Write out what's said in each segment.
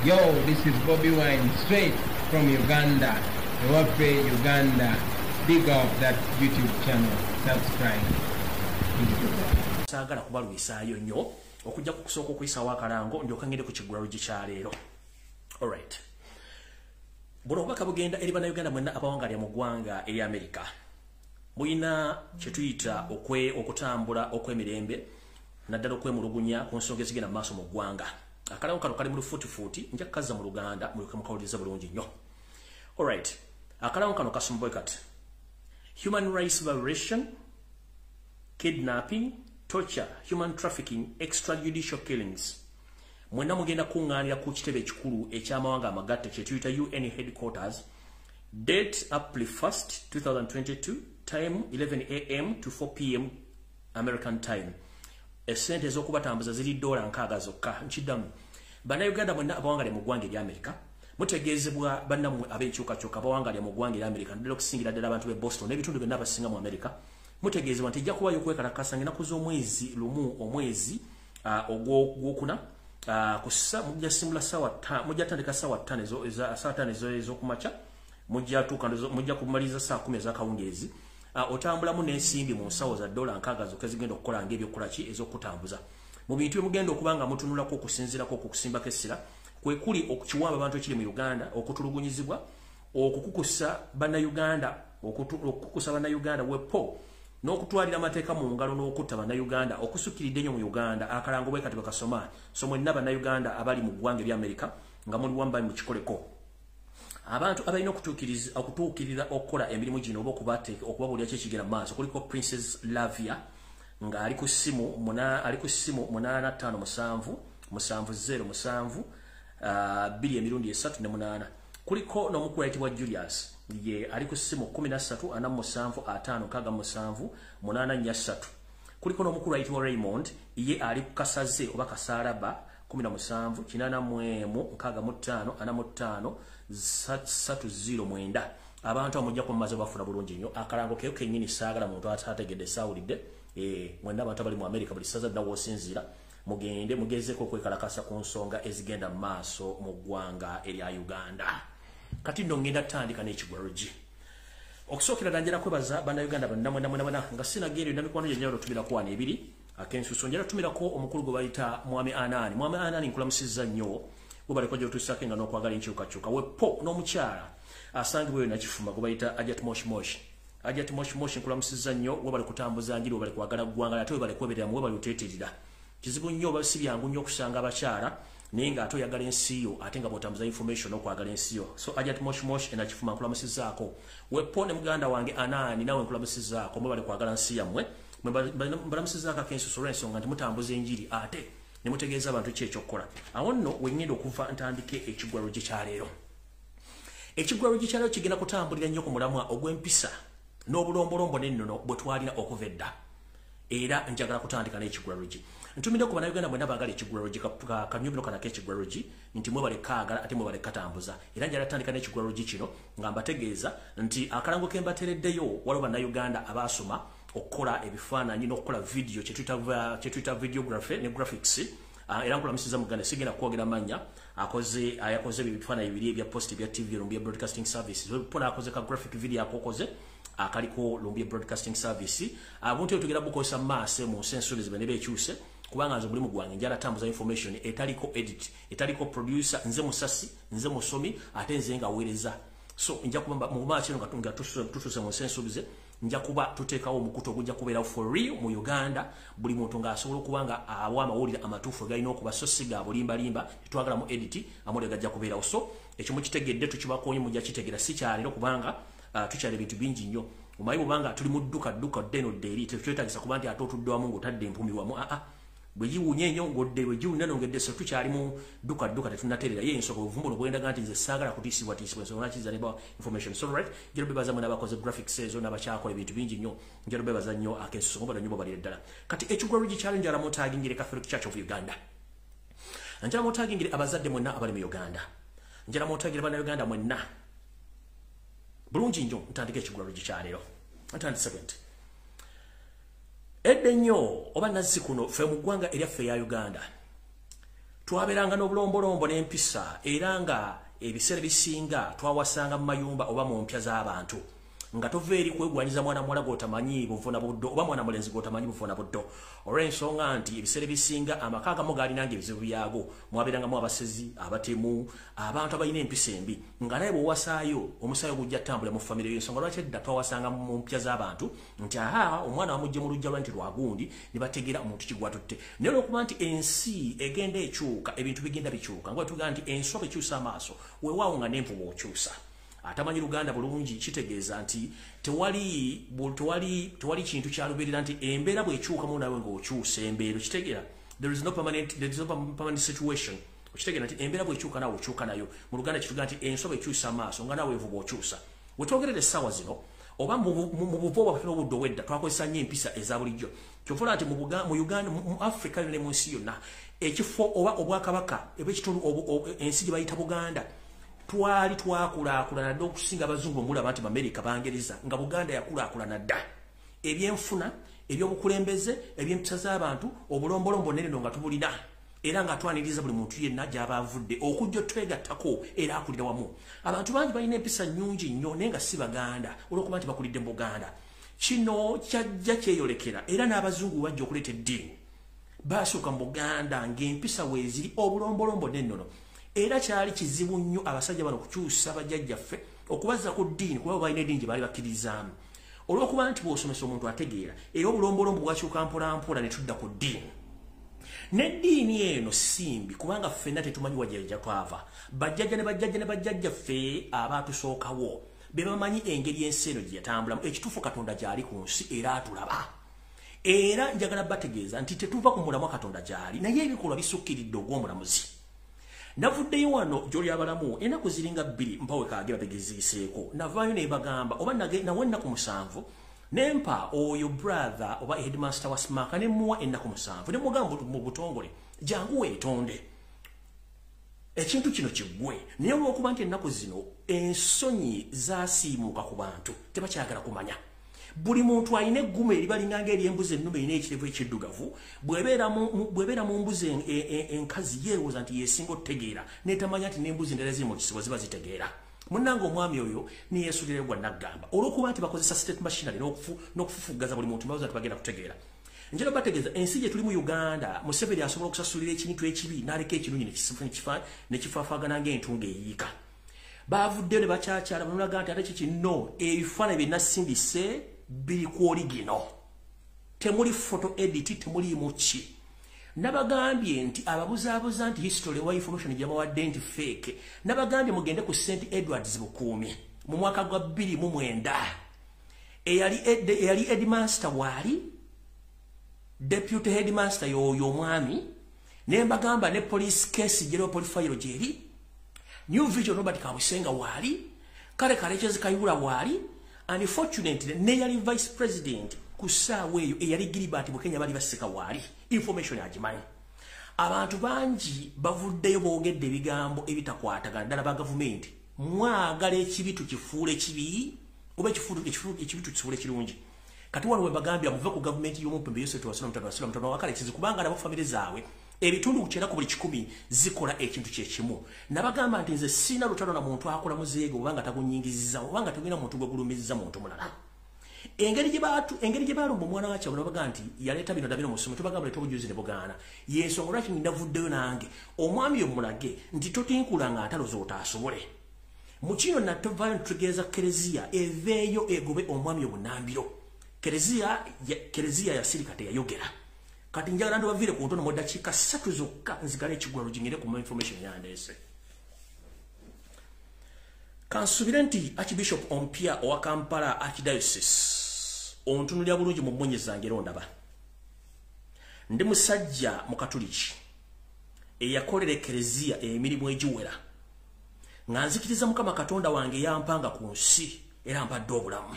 Yo, this is Bobby Wine, straight from Uganda. Ewaffe, Uganda. Big up that YouTube channel. Subscribe. Sagala kubalwisaayo nnyo okujja kusooka okuyisaawo akalango ndyoka ngende ku kiggwaro kyaleero. Alright. Buno obubaka bugenda eri bannayuganda mwenna abawangalya mu ggwanga eri America. Muyina kye tuyita okutambula okw'emirembe naddala okwemulugunya ku nsonga ezigenda mu maaso mu ggwanga. Akalango kano kali mu lufuutifuuti nja kukazza mu Luganda mulyoke mukawuliriza bulungi nnyo. Alright. Akalango kano kasumbuye kati. Human rights violation, kidnapping, torture, human trafficking, extrajudicial killings. Mwenna mugenda kuŋŋaanira ku kitebe ekikulu eky'amawanga amagatte kye tuyita UN headquarters. Date April 1st, 2022, time 11 a.m. to 4 p.m. American time. Essente ez'okubatambuza ziri $6 zokka. Nkiddamu. Bannayuganda mwenna abawangalya mu ggwanga erya America. Mutegeezebwa bannammwe ab'enkyukakyuka abawangalya mu ggwanga erya America naddala okusingira ddala abantu b'e Boston n'ebitundu byonna abasinga mu America. Mutegeezebwa nti ejja kubayo okwekalakasa ng'ennaku z'omwezi lumu omwezi ogwokuna kussa mujja simula mujja tandika ssaawa 5 ez'okumakya mujja kumaliza saa 10 ez'akawungeezi. Otambulamu n'ensimbi mu nsawo za $6 zokka ezigenda okukola ng'ebyokukola ki ez'okutambuza. Mu bintu bye kuba nga mutunulako okusinziirako okusimbako essira kwe kuli okukiwamba abantu ekiri mu Uganda, okutulugunyizibwa, okukukusa bannayuganda wepo, n'okutwalira amateeka mu ngalo n'okutta bannayuganda okusukiridde nnyo mu Uganda. Akalango bwe kati bakasoma so mwenna bannayuganda abali mu ggwanga erya America nga muli wamba mu kikoleko. Abantu abalina okutuukirira okukola emirimu gino oba okubabuulira kye kigenda mu maaso kuliko Princess Lavia nga ali ku ssimu 857 2.3 kuliko n'omukulu ayitibwa Julius ye ali ku ssimu 13475678 kuliko n'omukulu ayitibwa Raymond ye ali ku kasaze oba kasaalaba 178455 abantu amujja ku maze bafuna bulungi nnyo. Akalango keyo kennyini saagala muntu atategedde saawulidde mwenna abantu abali mu America buli ssaza dda w'osinziira mugezeeko okwekalakasa ku nsonga ezigenda mu maaso mu ggwanga erya Uganda. Kati nno ngenda tandika n'ekiggwaro gi okusookera ddala njala kwebaza bannayuganda bonna nga sinagenda yonna mikwano gyenjala otumirako wano ebiri akensuso njala tumirako omukulu gwe bayita Mwami Anani nkulamusizza nnyo gwe baliko gy'otuusaako nga n'okwagala enkyukakyuka wepo n'omukyala asangibwa yonna kifuma gwe bayita Ajat Moshi nkulamusizza nnyo gwe bali kutambuza njiri gwe bali kwagala ggwanga ate we bali kwebereramu we bali oteeterera kizibu nnyo oba si byangu nnyo okusanga abakyala naye nga ate oyagala ensi yo ate nga bw'otambuza information okwagala ensi yo. So Ajat Moshi enakifuma nkulamusizzaako wepo ne muganda wange Anani nawe nkulamusizzaako mwe bali kwagala nsi yammwe mbalamusizzaako akensuso olw'ensonga nti mutambuza enjiri ate ne mutegeeza abantu ki ekyokukola. Awo nno we ngenda okuva ntandike ekiggwaro gy'ekyaleero. Ekiggwaro gy'ekyaleero kigenda kutambulira nnyo ku mulamwa ogw'empisa n'obulombolombo n'ennono bwe twalina okuva edda era njagala kutandika n'ekiggwaro gi. Ntumidde ku bannayuganda mwenna baagala ekiggwaro gi kanyo bino kanako ekiggwaro gi nti mwe balekaagala ate mwe balekatambuza era njagala tandika n'ekiggwaro gi kino nga mbategeeza nti akalango ke mbateereddeyo waliwo bannayuganda abaasoma okukola ebifaananyi n'okukola video kye tuyita videography ne graphics era nkulamusiza muganda sigenda kwogera mannya ayakoze ebifaananyi bibiri ebya post ebya TV Lumbuye Broadcasting Service pona akoze ka graphic video akokoze akaliko Lumbuye Broadcasting Service abuntu etugera bukozesa maase mu sensories bene bekyuse kubanga nze buli mugwange njala tambuza information etaliko edit etaliko producer nze musasi nze musomi ate nze nga wereza. So nja kuba mu maaso nga tutuse mu sensories nja kuba tuteekawo omukutu ogujja kubeera for real mu Uganda buli muntu ng'asobola okubanga awa amawulire amatuufu galina okuba so siga bulimbalimba tetwagala mu edit amawulire gajja kubeerawo. So ekyo mukitegedde tukibakonye mujja kitegera si kyalero kubanga tukyala ebintu bingi nnyo omanyi bubanga tuli mu dduka ddeno ddeeri tekyetagisa kuba nti ate otudde wamu ng'otadde empumi wamu bwe giwunya ennyo ng'odde bwe giwunya nongedde so tukyali mu dduka tetunnaterera ye ensonga obuvumbulo bwendaga nti nze saagala kutiisibwa ensonga nakiza ne information. So right njalo bebaza mwe n'abakoze graphics ezo n'abakyakola ebintu bingi nnyo njalo bebaza nnyo akensuso mubala nnyo babalire ddala. Kati ekiggwaro gi challenge njala mutagingire Catholic Church of Uganda njala mutagingire abazadde mwenna abali mu Uganda njala mutagingire bannayuganda mwenna bulungi nnyo ntandika ekiggwaro gi kyaleero ntandise bwenti edde nnyo oba nazzi kuno ffe mu ggwanga eryaffe ya Uganda twaberanga n'obulombolombo n'empisa era nga ebiseera bisinga twawasanga mu mayumba oba mu mpya z'abantu nga tova eri kwegwanyiza mwana muwala gw'otamanyi buvuna buddo oba mwana mulenzi gw'otamanyi buvuna buddo olw'ensonga nti ebiseera bisinga amaka agamu gaalinanga ebizibu byago mwabeerangamu abasezi abatemu abantu abalina empisa embi nga naye bw'owasaayo omusaayi gujja ttambula mu famire y'ensonga lwaki edda twawasanga mu mpya z'abantu nti omwana wamujje mu lujja lwa nti lwagundi ne bategeera omuntu kigwatutte naye olw'okuba nti ensi egenda ekyuka ebintu bigenda bikyuka nga tugamba nti ensobe ekyusa amaaso weewaawo nga n'envuba okyusa atamanyi Luganda bulungi kitegeeza nti tewali kintu kyalubeerera nti embeera bw'ekyukamu nawe ng'okyusa embeera kitegeera there is no permanent situation okitegeera nti embeera bw'ekyuka nawe okyuka nayo mu Luganda kitugamba nti ensobe ekyusa amaaso nga nawe envuba okyusa wetwogerera essaawa zino oba mu buvo bwaffe n'obudde ow'edda twakozesa nnyo empisa eza bulijjo kyovola nti mu Uganda mu Africa ne mu nsi yonna ekifo oba obwakabaka eb'ekitundu ensi gye bayita Buganda twali twakulaakulana dda okusinga abazungu omulaba nti Amerika Bangereza nga Buganda yakulaakulana dda ebyenfuna ebyobukulembeze ebyempisa z'abantu obulombolombo n'eneno nga tubulina era nga twaniriza buli muntu yenna gy'aba avudde okujja twegattako era akulira wamu abantu bangi balina empisa nnyungi nnyo naye nga si Baganda olw'okuba nti bakulidde mu Buganda kino kyajja kyeyolekera era n'abazungu bajja okuleeta eddiini baasooka mu Buganda ng'empisa weeziri obulombolombo n'ennono era kyali kizibu nnyo abasajja bano kukyusa bajjajjaffe okubaza ku ddiini kuba balina eddiini gye baali bakkirizaamu olw'okuba nti bw'osomesa omuntu ategeera era obulombolombo bwakyuka mpolampola ne tudda ku ddiini n'eddiini eno simbi kubanga ffenna tetumanyi wajjajja twava bajjajja ne bajjajjaffe abaatusookawo be bamanyi engeri ensi eno gye yatambulamu ekituufu Katonda gy'ali ku nsi era atulaba era njagala bategeeza nti tetuva ku mulamwa Katonda gy'ali naye ebikolwa bisukkiridde ogw'omulamuzi navuddeyo wano gy'oli abalamu ennaku ziringa 2 mpawe kaage bategeziiseeko navaayo ne bagamba oba nawe ennaku 7 nempa oyo brother oba headmaster wa Smaka ne muwa ennaku 7 ne mugamba mu butongole jangu weetonde ekintu kino kiggwe naye olw'okuba nti ennaku zino ensonyi zaasiimuuka ku bantu tebakyagala kumanya buli muntu alina eggumu eribalinganga ery'embuzi ennume erina ekirevu ekiddugavu bw'ebeera mu mbuzi enkazi yeerowooza nti yeesinga otutegeera netamanya nti n'embuzi endala ziri mu kisibo ziba zitegeera munnanga omwami oyo niyeesulira gwa naggamba olw'okuba nti bakozesa state machinery n'okufufuggaza buli muntu mbawooza nti bagenda kutegeera njala bategeeza ensi gye tuli mu Uganda Museveni asobola okusasulira ekintu ekibi n'aleka ekirungi ne kifaafaagana ng'entunga eyiika baavuddeyo ne bakyakyala banulaga nti ate kikino ebifaananyi bye nasindise biri ku origino temuli photo edit temuli muki nabagambye nti ababuzaabuza nti history wa information gyabawadde nti fake nabagambye mugende ku St Edwards Bukuumi mu mwaka gwa 2009 eyali headmaster waali deputy headmaster yoyo omwami ne mbagamba ne police case jero polifayiro jeri New Vision Robert Kabusenga waali kale Kalechezi Kayula waali unfortunately ne yali vice president kusaawe eyo eyali Gilbert Bukenya bali baseka waali information agimanyi abantu bangi bavuddeyo boogedde ebigambo ebitakwatagana ddala ba government mwagala ekibitu kifuule kibi oba ekibitu kifuule kirungi kati wano we bagambya muve ku government y'omupembe yose tuwasula mutano wakale kizi kubanga nabo family zaabwe ebitundu kukyera ku buli 10 zikola ekintu kyekimu nabagamba nti nze sina lutalo na muntu akola muzeego obanga tagunyingiziza obanga tugina muntu gwe gulumiziza muntu mulala engeri gye balumba omwana wakyo nabaga nti yaleeta bino dabino musomo tubagamba leeta obujuzi ne bugaana yensonga lwaki ndavuddeyo nange omwami omulage nti totinkulanga ataloza otaasobole mu kino natuvaayo nitutegeeza kereziya eveeyo egobe omwami obunambiro kereziya yasirika teyayogera kati njagala ndabavire ku ntono mu dakiika 3 zokka nzigala ekigula lugingire ku information yandeese kansubire nti Archbishop ompya owa Kampala Archdiocese ontunulira bulungi mu mmonyezi zange ondaba ndi musajja mu Katoliki eyakolera ekereziya emirimu egiwera nga nzikiriza Mukama Katonda wange yampanga ku nsi era mpadde obulamu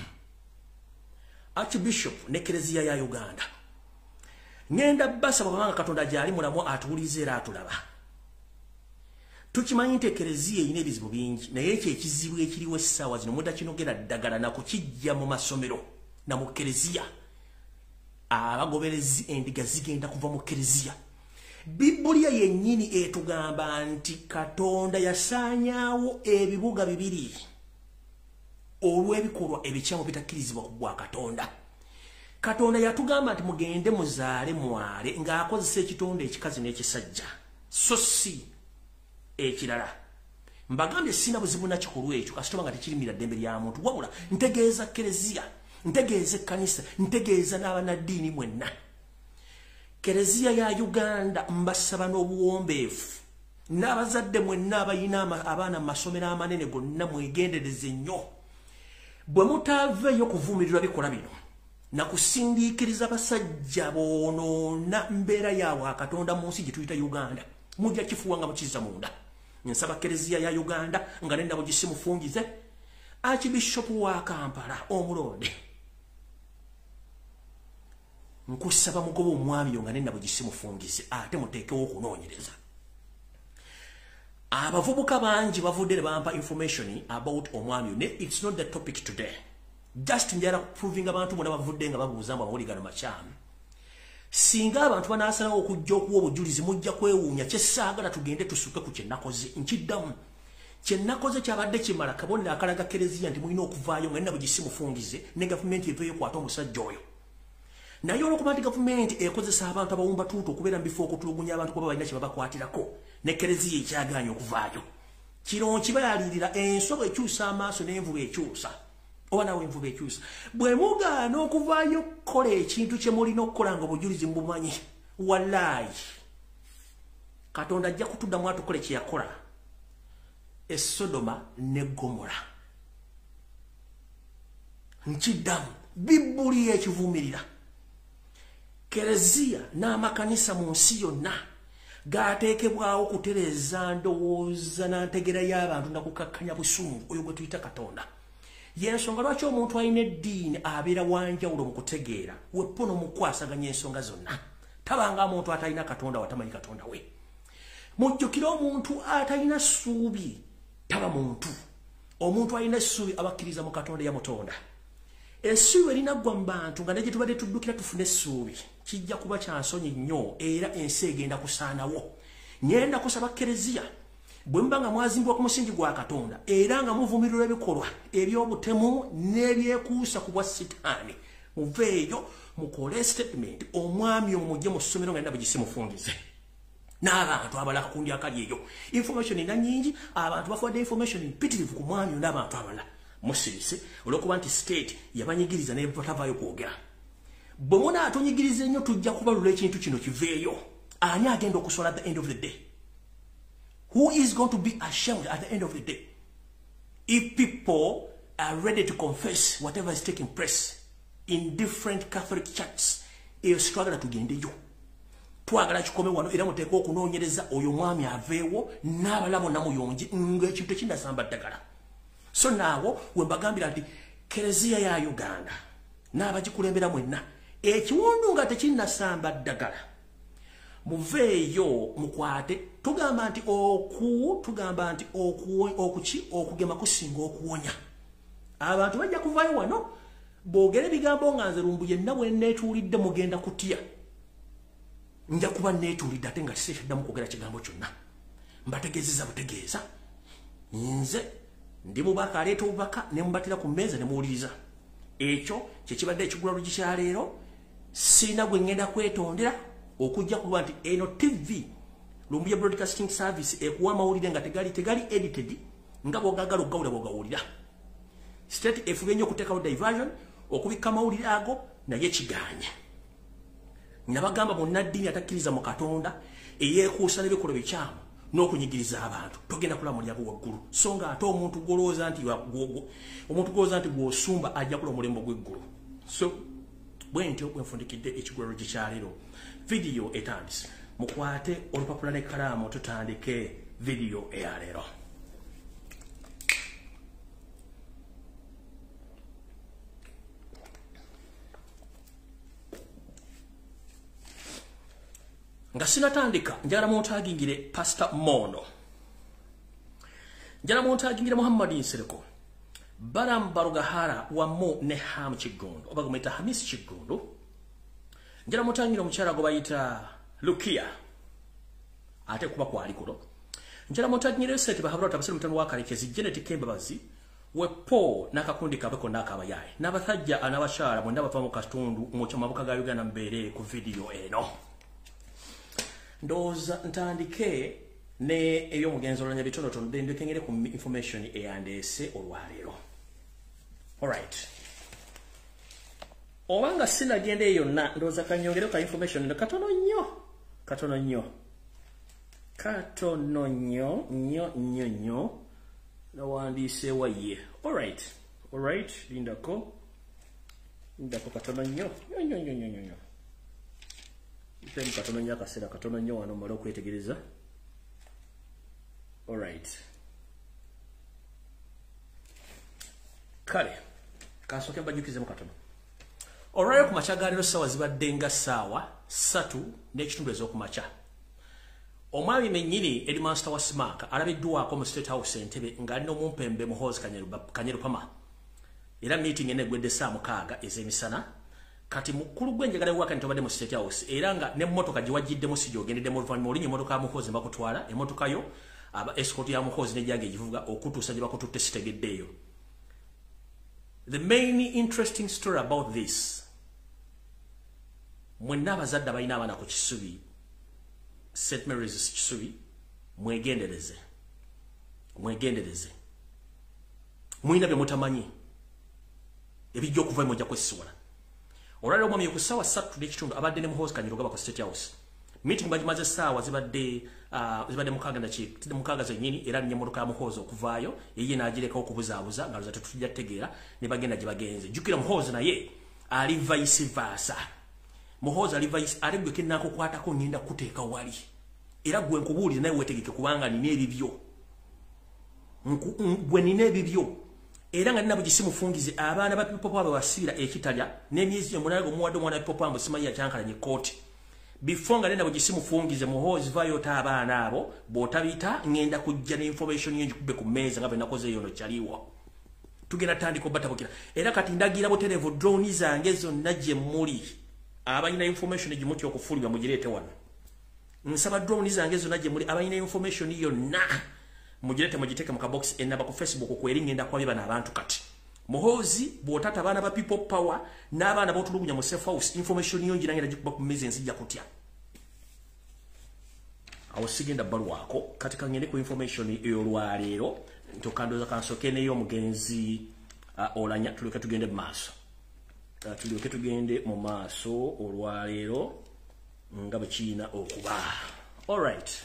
Archbishop ne kereziya ya Uganda ngenda basaba Mukama Katonda gyali mulamu atuulize era atulaba tukimanyi nti ekereziya erina ebizibu bingi naye ekyo ekizibu ekiriwo essaawa zino mudakinogera ddagala nakukijja mu masomero na mu kereziya abagoberezi endiga zigenda kuva mu kereziya Biblia yennyini etugamba nti Katonda yasaanyaawo ebibuga bibiri olw'ebikolwa ebikyamu bitakkirizibwa ku bwa Katonda. Katonda yatugamba nti mugende muzaale mwale ng'akozesa ekitonde ekikazi n'ekisajja, so si ekirala. Mbagambye sina buzibu na kikolwa ekyo kasitoma nga tekirimira ddembe lya muntu, wabula ntegeeza Kereziya, ntegeeza ekkanisa, ntegeeza n'abanaddiini mwenna. Kereziya ya Uganda mbasaba n'obuwombeefu, n'abazadde mwenna abayina abaana mu masomero amanene gonna mwegendereze nnyo. Bwe mutaaveeyo kuvumirirwa bikola bino na kusindiikiriza basajja boonoona mbeera yaabwe Katonda mu nsi gye tuyita Uganda, mujja kifuuwa nga mukizza munda. Nsaba Kereziya ya Uganda nga nendabo gisimufungize, Archbishopu wa Kampala omulonde, nkusaba mugoba omwami nga nendabo gisimufungize ate muteekewo okunoonyereza. Abavubuka bangi bavudde ne bampa information about omwami ne it's not the topic today. Just njala proving abantu bonna bavudde nga babuuza amawulire gano makyamu. Singa abantu banaasalawo okujja okuwa obujulizi mujja kwewuunya kyesaagala tugende tusuke ku kyennakoze. Nkiddamu kyennakoze kyabadde kimala kabonero akalaga Kereziya nti mulina okuvaayo nga nina bugisimufungize ne gavumenti eveeyo kwata omusajja oyo. Naye olwokuba nti gavumenti ekozesa abantu abawumba tuuto okubeera mu bifo okutulugunya abantu kuba balina kye babakwatirako ne Kereziya ekyagaanya okuvaayo. Kino kibayalirira ensobo ekyusa amaaso n'envuba ekyusa. Oba nawe envuba ekyusa. Bwe mugaana okuvaayo kukola ekintu kye mulina okukola nga obujulizi mbumanyi, wallaahi Katonda ajja kutuddamu atukole kye yakola e Sodoma ne Gomora. Nkiddamu Biblia ekivumirira. Kereziya n'amakanisa mu nsi yonna gaateekebwawo kutereeza ndowooza na ntegera y'abantu na kukakkanya busungu oyo gwe tuyita Katonda. Yensonga lwaki omuntu alina eddiini abeera wanjawulo mu kutegeera wepo n'omukwasaganya ensonga zonna. Tabanga omuntu atalina Katonda watamanyi Katonda we. Mujjukira omuntu atalina ssuubi taba muntu. Omuntu alina essuubi abakkiriza mu Katonda yamutonda. Essuubi erinaggwa mu bantu nga negye tubadde tuddukira tufune essuubi kijja kuba kya nsonyi nnyo era ensi egenda kusaanawo. Nyenda kusaba Kereziya bwe mba nga mwazimbwa ku musingi gwa Katonda era nga muvumirirwa ebikolwa eby'obutemu n'ebyekuusa ku bwa Sitaani, muveeyo mukole statement omwami omujje mu ssomero nga nina bugisimufungize. N'abantu abalala kundi akali eyo information ina nyingi, abantu bafuwadde information mpitirivu ku mwami n'abantu abalala musirise olwokuba nti state yabanyigiriza ne batavaayo kwogera. Bwe munaatonyigiriza ennyo tujja kubalula ekintu kino kiveeyo. Ani agenda okusola at the end of the day? Who is going to be ashamed at the end of the day? If people are ready to confess whatever is taking place in different Catholic churches, eyo struggle tugendeyo. Twagala kikome wano era muteeka okunoonyereza oyo mwami aveewo n'abalabo namuyonje ng'ekintu ekinasamba ddagala. So naawo we mbagambira nti Kereziya ya Uganda n'abagikulembera mwenna ekiwundu nga tekinnasamba ddagala. Muveeyo mukwate tugamba nti okugema kusinga okuwonya. Abantu bajja kuvaayo wano boogera ebigambo nga nze Lumbuye nabwe neetuulidde mugenda kutya. Nja kuba neetuulidde ate nga tisekyaddamu kwogera kigambo kyonna. Mbategeezeza butegeeza. Nze ndi mubaka aleeta obubaka ne mubatira ku mmeeza ne muwuliriza. Ekyo kye kibadde ekigula lugikya leero. Sina gwe ngenda kwetondera okujja kuba nti eno TV Lumbuye Broadcasting Service ekuwa amawulire nga tegali edited nga bw'ogagala ogawula bw'ogawulira. State efube nnyo okuteekawo diversion okubikka amawulire ago naye kiganye. Nabagamba munnaddiini atakkiriza mu Katonda eyeekuusa n'ebikolwa bikyamu n'okunyigiriza abantu togenda kulaba mulyango waggulu. So nga ate omuntu gwolowooza nti gw'osumba ajja kula omulembo gw'eggulu. So bwe ntyo bwe nfundikidde ekigulalo gyekyaleero. Video etandise. Mukwate olupapula n'ekkalaamu tutandike video eyaleero. Nga sinatandika njagala muntagingire Pastor Mono. Njagala muntagingire Muhammad Nsereko. Baram Barugahara wa Mo ne Ham Kigondo. Oba gumeta Hamis Kigondo. Njagala muntagingire omukyala gwe bayita Lukia. ate kuba kwalikulo njala montanyire sete bahabura tabasira mutano wakalikezi genetic embabazi wepo nakakundi kabeko nakabayaye n'abasajja anabashara mwenda bava mu katundu mu kyamabuka ga Uganda mbere ku video eno ndoza ntandike ne eyo mugenzo lanya bitono tondende kengere ku information eyandese olwalero. Alright. Owanga sina gende yonna ndoza kanyongere ka information ndo katono nnyo no wandise waye. Alright lindako katono nnyo Tem katono nnyo akasera katono nnyo wano malo kwetegereza. Alright. Kale kasoke bajukize mu katono. Alright ku machagaliro sawa zibadde nga sawa 3 n'ekitundu ez'okumacha. Omwami mennyini Headmaster wa Smaka alabiddwako mu State House Entebbe ng'alina omumpembe Muhoozi Kanyerupama. Era meeting enegwedde saa 6 ez'emisana. Kati mukulu gwenjagala waka ntobadde mu State House era nga n'emmotoka giwajiddemu sijogendedde mu luvannyuma olinnya emmotoka ya Muhoozi bakutwala emmotoka yo aba escort ya Muhoozi n'ejjage egivuga okutuusa gye bakututte sitegeddeeyo. The main interesting story about this, mwenna abazadde abalina abaana ku Kisubi, St. Mary's Kisubi, mwegendereze. Mwina bye mutamanyi ebijja okuva mujja kwesisiwala. Olwaliro omwami ku ssaawa 3 n'ekitundu abadde ne Muhoozi Kanyerupama ku State House. Meeting bagimaze ssaawa zibadde mukaaga zennyini era n'emmotoka ya Muhoozi okuvaayo ye n'agireka okubuzaabuza nga luza tetujja tegeera ne bagenda gye bagenze. Jjukira Muhoozi naye ali vice versa. Muhoozi ali vice ali gwe kennakukwatako ngenda kuteeka wali. Era gwe nkubuulire naye weetegeke kubanga nina ebibyo. Gwe nina ebibyo. Era nga nina bugisimufungize abaana ba People Power basiira ekitalya n'emyezi omunaga omuwadde omwana wa People Power simanyi yakyankalanye kooti. Before nga nenda bugisimufungize Muhoozi vayo ta abaana abo bw'otabita ngenda kujja ne information yenji kubbe ku mmeeza nga bwe nakoze eyo no kyaliwo. Tugenda tandika obatabukira. Era kati ndagira buterevu drone zange zonna gye muli. Abalina information egimuti okufulibwa mugireete wano. Nsaba drone zange zonna gye muli abalina information yonna mugirete mugiteke mu kabox enaba ku Facebook kweri ngenda kwabiba n'abantu kati. Muhoozi bw'otata abaana ba People Power n'abaana b'otulugunya mu Safe House information yonji nangenda gikuba ku mezi ensijja kutya. Awo sigenda balwako kati kangende ku information ey'olwaleero ntokandoza kansoke neyo omugenzi olanya tulyoke tugende mu maaso. Tulyoke tugende mu maaso olwaleero nga bwe kiina okuba. Alright.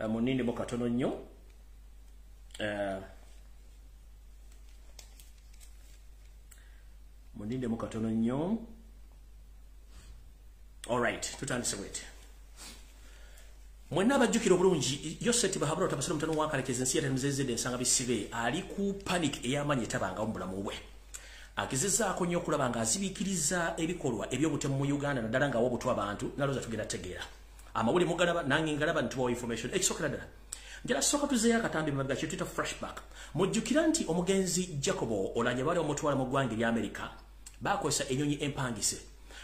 Muninde mo katono nnyo. Muninde mo katono nnyo. Alright, tutandise bwete. Mwenna abajjukira obulungi Yoseti bahabura tabasira mutano wakalekeza ensi yatemuzezedde ensanga bisibe ali ku panic ey'amanyi tabanga obulamu bwe. Akizizaako nnyo okulaba nga azibiikiriza ebikolwa eby'obutemu mu Uganda naddala nga wobutwa abantu naloza tugenda tegeera. Amawulire mugalaba nange ngalaba ntuwa information ekisokera ddala. Njala soka tuzeeyo akatambi mabega kye tuyita flashback. Mujjukira nti omugenzi Jacobo Olanya bali omutwala mu ggwanga erya America bakozesa ennyonyi empangise.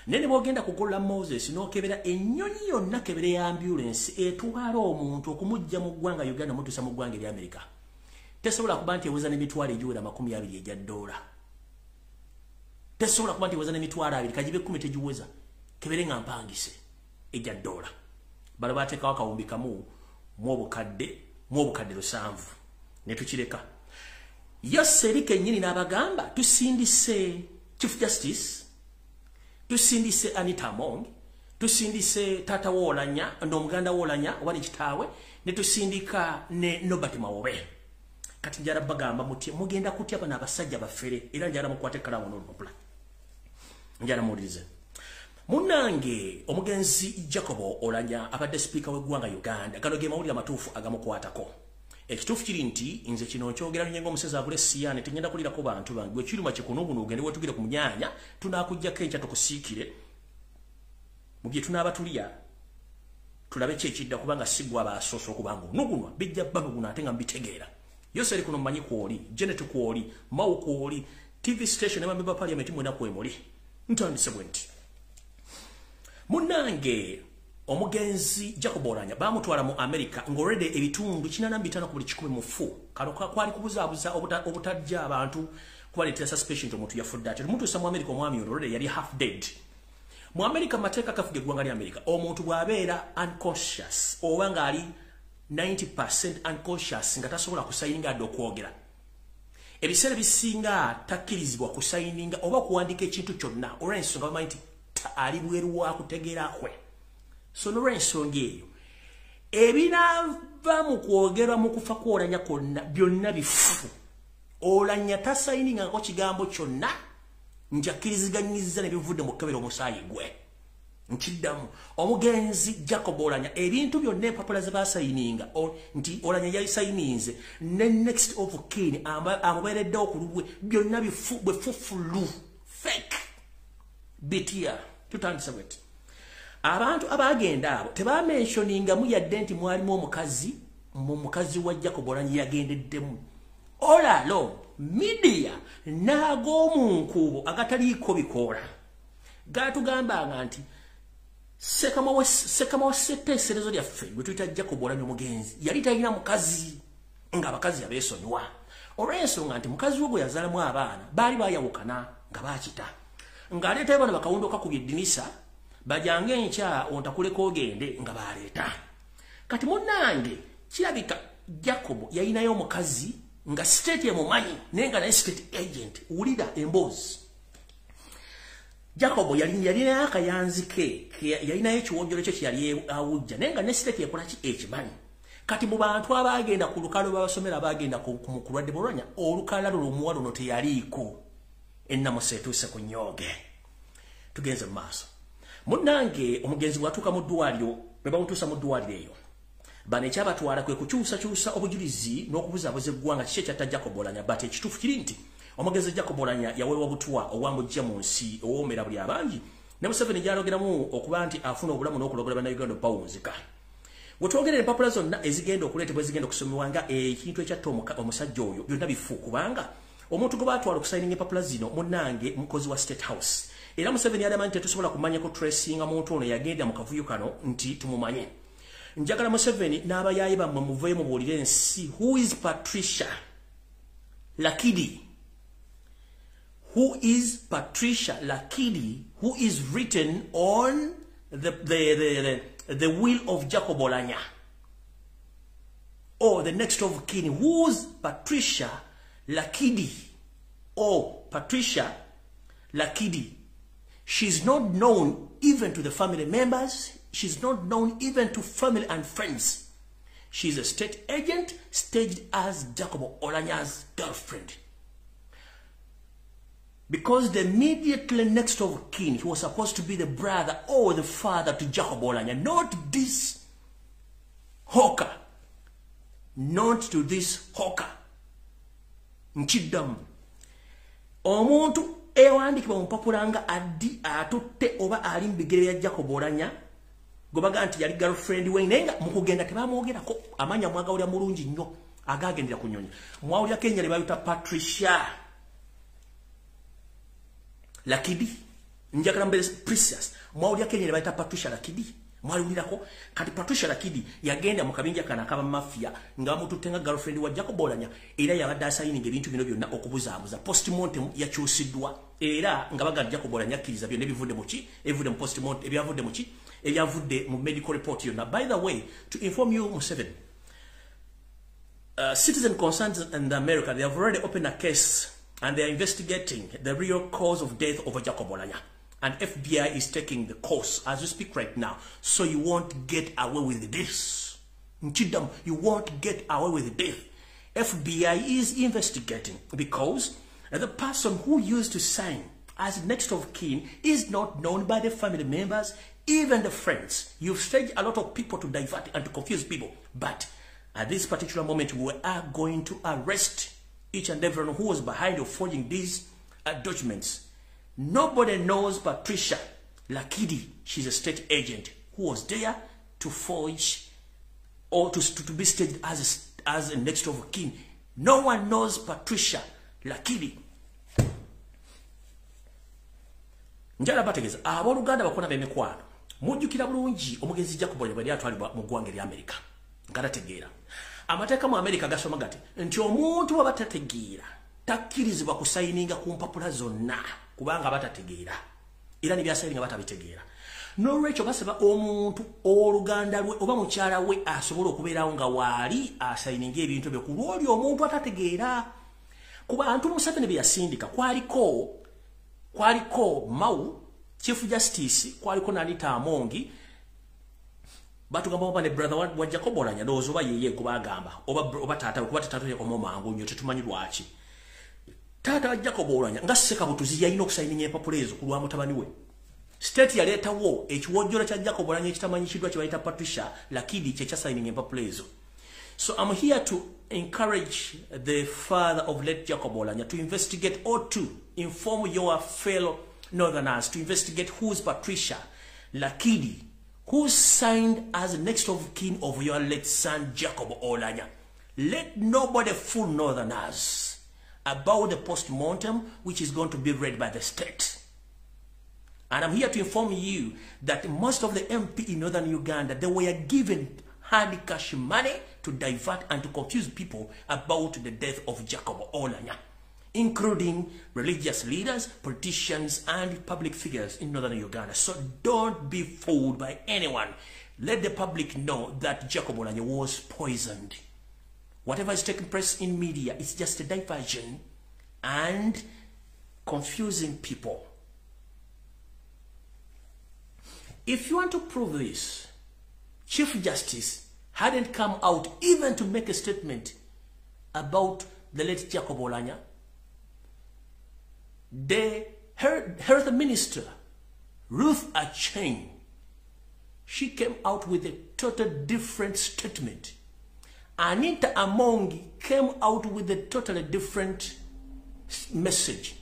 Nene bwogenda kugolola Moses n'okebera ennyonyi yonna kebere ya ambulance etwala omuntu okumujja mu ggwanga Uganda mutuusa mu ggwanga erya America. Tesobola kuba nti eweza n'emitwalo egiwera $20 egya dola. Tesobola kuba nti eweza n'emitwalo 2 kagibe 10 tegiweza kebere nga mpangise egya dola. Balo bateekawo akawumbi kamu mu obukadde 7 ne tukireka. Yoserike nnyini n'abagamba tusindise Chief Justice, tusindise Anita Among, tusindise Tata Wolanya n'omuganda Wolanya wali kitaawe ne tusindika ne Nobert Mawobe. Kati njala bagamba muti mugenda kutya bana abasajja bafere era njala mukwate kalamu n'olupapula. Njala mulize. Munange omugenzi Jacobo Olanya abadde speaker w'eggwanga Uganda gano ge mawulire amatuufu agamukwatako. Ekituufu kiri nti nze kino nkyogera nyengo omusezi agule siyane tengenda kulirako bantu bange gwe kiruma kikunuubuno ogende wetugire ku munyanya tunaakujjako enkya tukusiikire mu bye tunaabatulia tulabe kyekidda kubanga sigwa abaasoosa okubanga onugunwa bijja banuguno ate nga mbitegeera. Yoseri kuno mmanyi kwoli, Janet kwoli, Mau kwoli, TV station ne member parliament mwena kwemuli. Ntandise bwe nti Munange omugenzi Jacob Oulanyah bamutwala mu America ngorede ebitundu 85 ku buli 100 mufu kaloka kwali kubuzaabuza obutajja abantu quality suspicion to omuntu yafudde ate omuntu sa mu America omwami olorede yali half dead mu America mateeka kafuge gwanga li America omuntu bwabeera unconscious oba ngali 90% unconscious nga tasobola kusayinga ado kwogera ebiseera bisinga takkirizibwa kusayinga oba kuwandika ekintu kyonna olw'ensonga bamanyi ali bweru wa kutegeera kwe so n'olw'ensonga eyo ebinava mu kwogerwa mu kufa kwa Oulanyah kwonna byonna bifu Oulanyah tasayiningako kigambo kyonna njakkiriziganyiza ne bivudde mu kkebera omusaayi gwe nkiddamu omugenzi Jacob Oulanyah ebintu byonna empapula ze basayininga nti Oulanyah yayisayininze ne next of kin amubeereddewo ku lulwe byonna bwefufulu fake bitia tutandise bweti abantu abagenda abo tebamentioningamu yadde nti mwalimu omukazi wa Jacob Oulanyah yagendeddemu olalo media n'ag'omunkubo agataliiko bikoola gatugambanga nti sekama setteeserezo lyaffe gwe tuyita Jacob Oulanyah omugenzi yali talina mukazi ng'abakazi abeesonyiwa olw'ensonga nti mukazi we bwe yazaalamu abaana baali baayawukana nga baakita ng'aleeta bano bakawundoka ku by'eddinisa bajange enkya ontakuleko ogende nga baleeta kati munnange kirabika Jacob yalinayo omukazi nga state emumanyi naye nga naye state agent wulira emboozi Jacob yalinayo akayanzi ke yalinayo ekiwojjolo kye kyeyali awujja naye nga ne state ekola ki ekimanyi kati mu bantu abagenda ku lukalo babasomera abagenda ku kulwadde Oulanyah olukalalo lw'omuwala ono teyaliiko ennamusa etuuse ku nnyooge tugenze mu maaso munnange omugenzi bwatuuka mu ddwaliro bwe bamutuusa mu ddwaliro eyo bano ekyabatwala kwe kukyusakyusa obujulizi n'okubuzaabuza eggwanga kiki ekyatta Jacob Oulanyah bati ekituufu kiri nti omugenzi Jacob Oulanyah yaweebwa butwa owamujja mu nsi owoomera buli abangi ne Museveni gyalogeramu okuba nti afuna obulamu n'okulogera bannayuganda bawunzika bwe twogerera empapula zonna ezigenda okuleetebwa ezigenda okusomebwa nga ekintu ekyatta omusajja oyo byonna bifu kubanga omuntu gwe baatwala okusayininga empapula zino munnange mukozi wa State House era Museveni yadama nti tetusobola kumanyako tracinga muntu ono yagenda mu kavuyo kano nti tumumanye njagala Museveni n'abayaayi bammwe muveemu mubuulire ensi who is Patricia Lakidi who is Patricia Lakidi who is written on the will of Jacob Oulanyah or the next of kin who's Patricia Lakidi or Patricia Lakidi. She's not known even to the family members. She's not known even to family and friends. She's a state agent staged as Jacob Oulanyah's girlfriend. Because the immediately next of kin, he was supposed to be the brother or the father to Jacob Oulanyah, not this hawker. Not to this hawker. Nchidam. Omuntu ewandikibwa mu mpapula nga addi atutte oba ali mu bigere bya Jacob Oulanyah gobaga nti yali girlfriend we nenga mu kugenda tebamwogerako amanya mwagawulya mulungi nnyo agagendera ku nnyonyi mwawulya Kenya libayuta Patricia Lakidi njagala mbere Precious mwawulya Kenya libayuta Patricia Lakidi mwaliwulirako kati Patricia Lakidi yagenda mu kabinja kana kaba mafia nga mututte nga girlfriend wa Jacob Oulanyah era yabadde asayininga ebintu bino byonna okubuzaabuza postmortem yakyusiddwa era nga baga Jacob Oulanyah akkiriza byonna ebivudde mu ki ebivudde mu postmortem ebyavudde mu ki ebyavudde mu medical report yonna. By the way, to inform you Museveni, citizen concerns in America, they have already opened a case and they are investigating the real cause of death of Jacob Oulanyah. And FBI is taking the course as we speak right now. So you won't get away with this. Nchidam, you won't get away with this. FBI is investigating because the person who used to sign as next of kin is not known by the family members, even the friends. You've staged a lot of people to divert and to confuse people. But at this particular moment, we are going to arrest each and everyone who was behind of forging these documents. Nobody knows Patricia Lakidi. She's a state agent who was there to forge or to be staged as a next of kin. No one knows Patricia Lakidi. Njala bategeza aboluganda bakona b'emikwano mujjukira bulungi omugenzi Jacob Oulanya bwe yatwalibwa mu ggwanga erya America ngatategeera amateeka mu America gasoma gati nti omuntu bwe batategeera takkirizibwa kusayininga ku mpapula zonna kubanga batategeera era ne byasayininga batabitegeera n'olwekyo basaba omuntu oluganda lwe oba mukyala we asobola okubeerawo nga waali asayininga ebintu bye ku lw'oli omuntu atategeera ku bantu Museveni bye yasindika kwaliko Mau Chief Justice kwaliko Anita Amongi batugamba oba ne brother wa Jacob Oulanya ndowooza oba yeye kubagamba oba taata kuba taata yakoma mangu nnyo tetumanyi lwaki taata wa Jacob Oulanya nga Ssekabutuzi yalina okusayininga empapula ezo ku lwa mutabani we state yaleetawo ekiwojjolo kya Jacob Oulanya ekitamanyikiddwa kye bayita Patricia Lakidi kye kyasayininga empapula ezo. So I'm here to encourage the father of late Jacob Oulanya to investigate or to inform your fellow Northerners to investigate who is Patricia Lakidi, who signed as next of kin of your late son Jacob Oulanya. Let nobody fool Northerners about the post-mortem which is going to be read by the state. And I'm here to inform you that most of the MP in northern Uganda, they were given hard cash money to divert and to confuse people about the death of Jacob Oulanya, including religious leaders, politicians, and public figures in northern Uganda. So don't be fooled by anyone. Let the public know that Jacob Oulanya was poisoned. Whatever is taking place in media is just a diversion and confusing people. If you want to prove this, Chief Justice hadn't come out even to make a statement about the late Jacob Oulanya. The Health Minister, Ruth Acheng, she came out with a total different statement. Anita Amongi came out with a totally different message.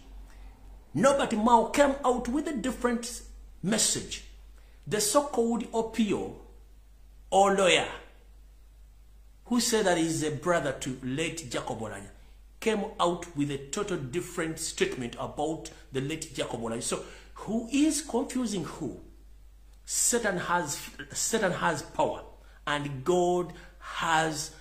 Nobody Mao came out with a different message. The so-called OPO or lawyer who said that he's a brother to late Jacob Oulanya came out with a total different statement about the late Jacob Oulanya. So who is confusing who? Satan has power, and God has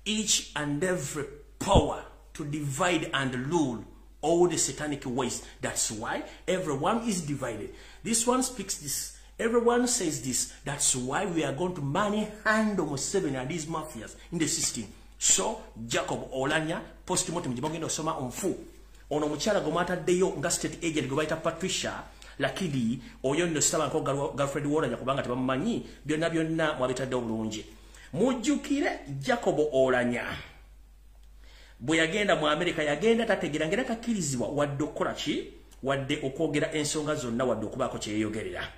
each and every power to divide and rule all the satanic ways. That's why everyone is divided. This one speaks this. Everyone says this. That's why we are going to manhandle Museveni and these mafias in the system. So, Jacob Oulanya, post-mortem, jibongendo soma onfu. Ono muchala gomata deyo nga state agent gobaita Patricia Lakidi, oyo nno sitaba nko girlfriend Oulanya kubanga tebamumanyi byonna mwabitadde obulungi. Mujjukire Jacob Oulanya bwe yagenda mu America yagenda tategeera ngera takkirizibwa wadde okukola ki wadde okwogera ensonga zonna wadde okubaako kye yeeyogerera.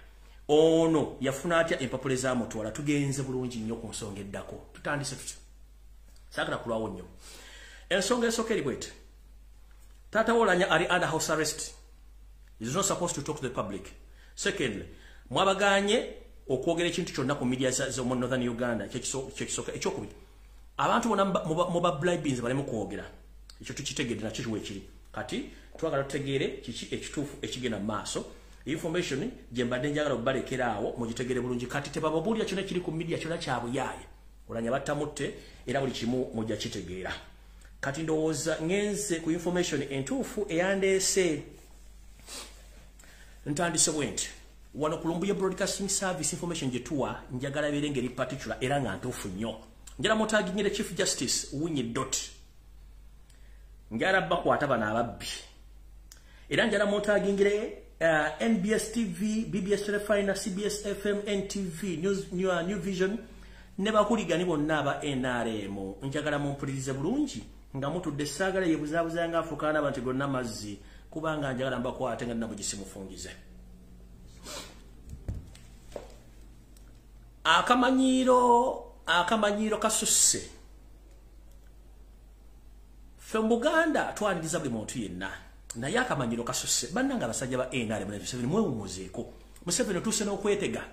Ono yafuna atya empapula ez'amutwala tugenze bulungi nnyo ku nsonga eddako tutandise tutyo saagala kulwawo nnyo ensonga esooka eri bwete taata Oulanya ali under house arrest. He is not supposed to talk to the public. Secondly, mwabaganye okwogera ekintu kyonna ku media z'omu northern Uganda kyekisooka ekyokubiri abantu bonna mu bablibins balemu kwogera ekyo tukitegedde nakyo tuweekiri kati twagala tutegeere kiki ekituufu ekigenda mu maaso. Information jembadde njagala obalekera awo mugitegeere bulungi kati tebababuulira kyonna kiri ku media kyonna kyabuyaaye Oulanya battamutte era buli kimu mujja kitegeera. Kati ndowooza ngenze ku information entuufu eyandeese ntandise bwenti wano ku Lumbuye Broadcasting Service information gyetuwa njagala beere ngeri particular era nga ntuufu nnyo. Njala mutaginyire Chief Justice Winnie Dot njala bakwata bano ababbi era njala mutagingire NBS TV, BBS Telefina, CBS FM, NTV, New Vision, ne bakuligani bonna aba NRM. Njagala mumpulirize bulungi nga mutudde saagala yebuzaabuza nga afukaana abantu gonna mazzi kubanga njagala mbakwate nga nabo gisimufungize. Akamanyiro kasusse. Ffe mu Buganda twaniriza buli muntu yenna. Naye akamanyiro kasusse bannanga abasajja ba NRM ne Museveni mwewumuzeeko. Museveni otuuse n'okwetega.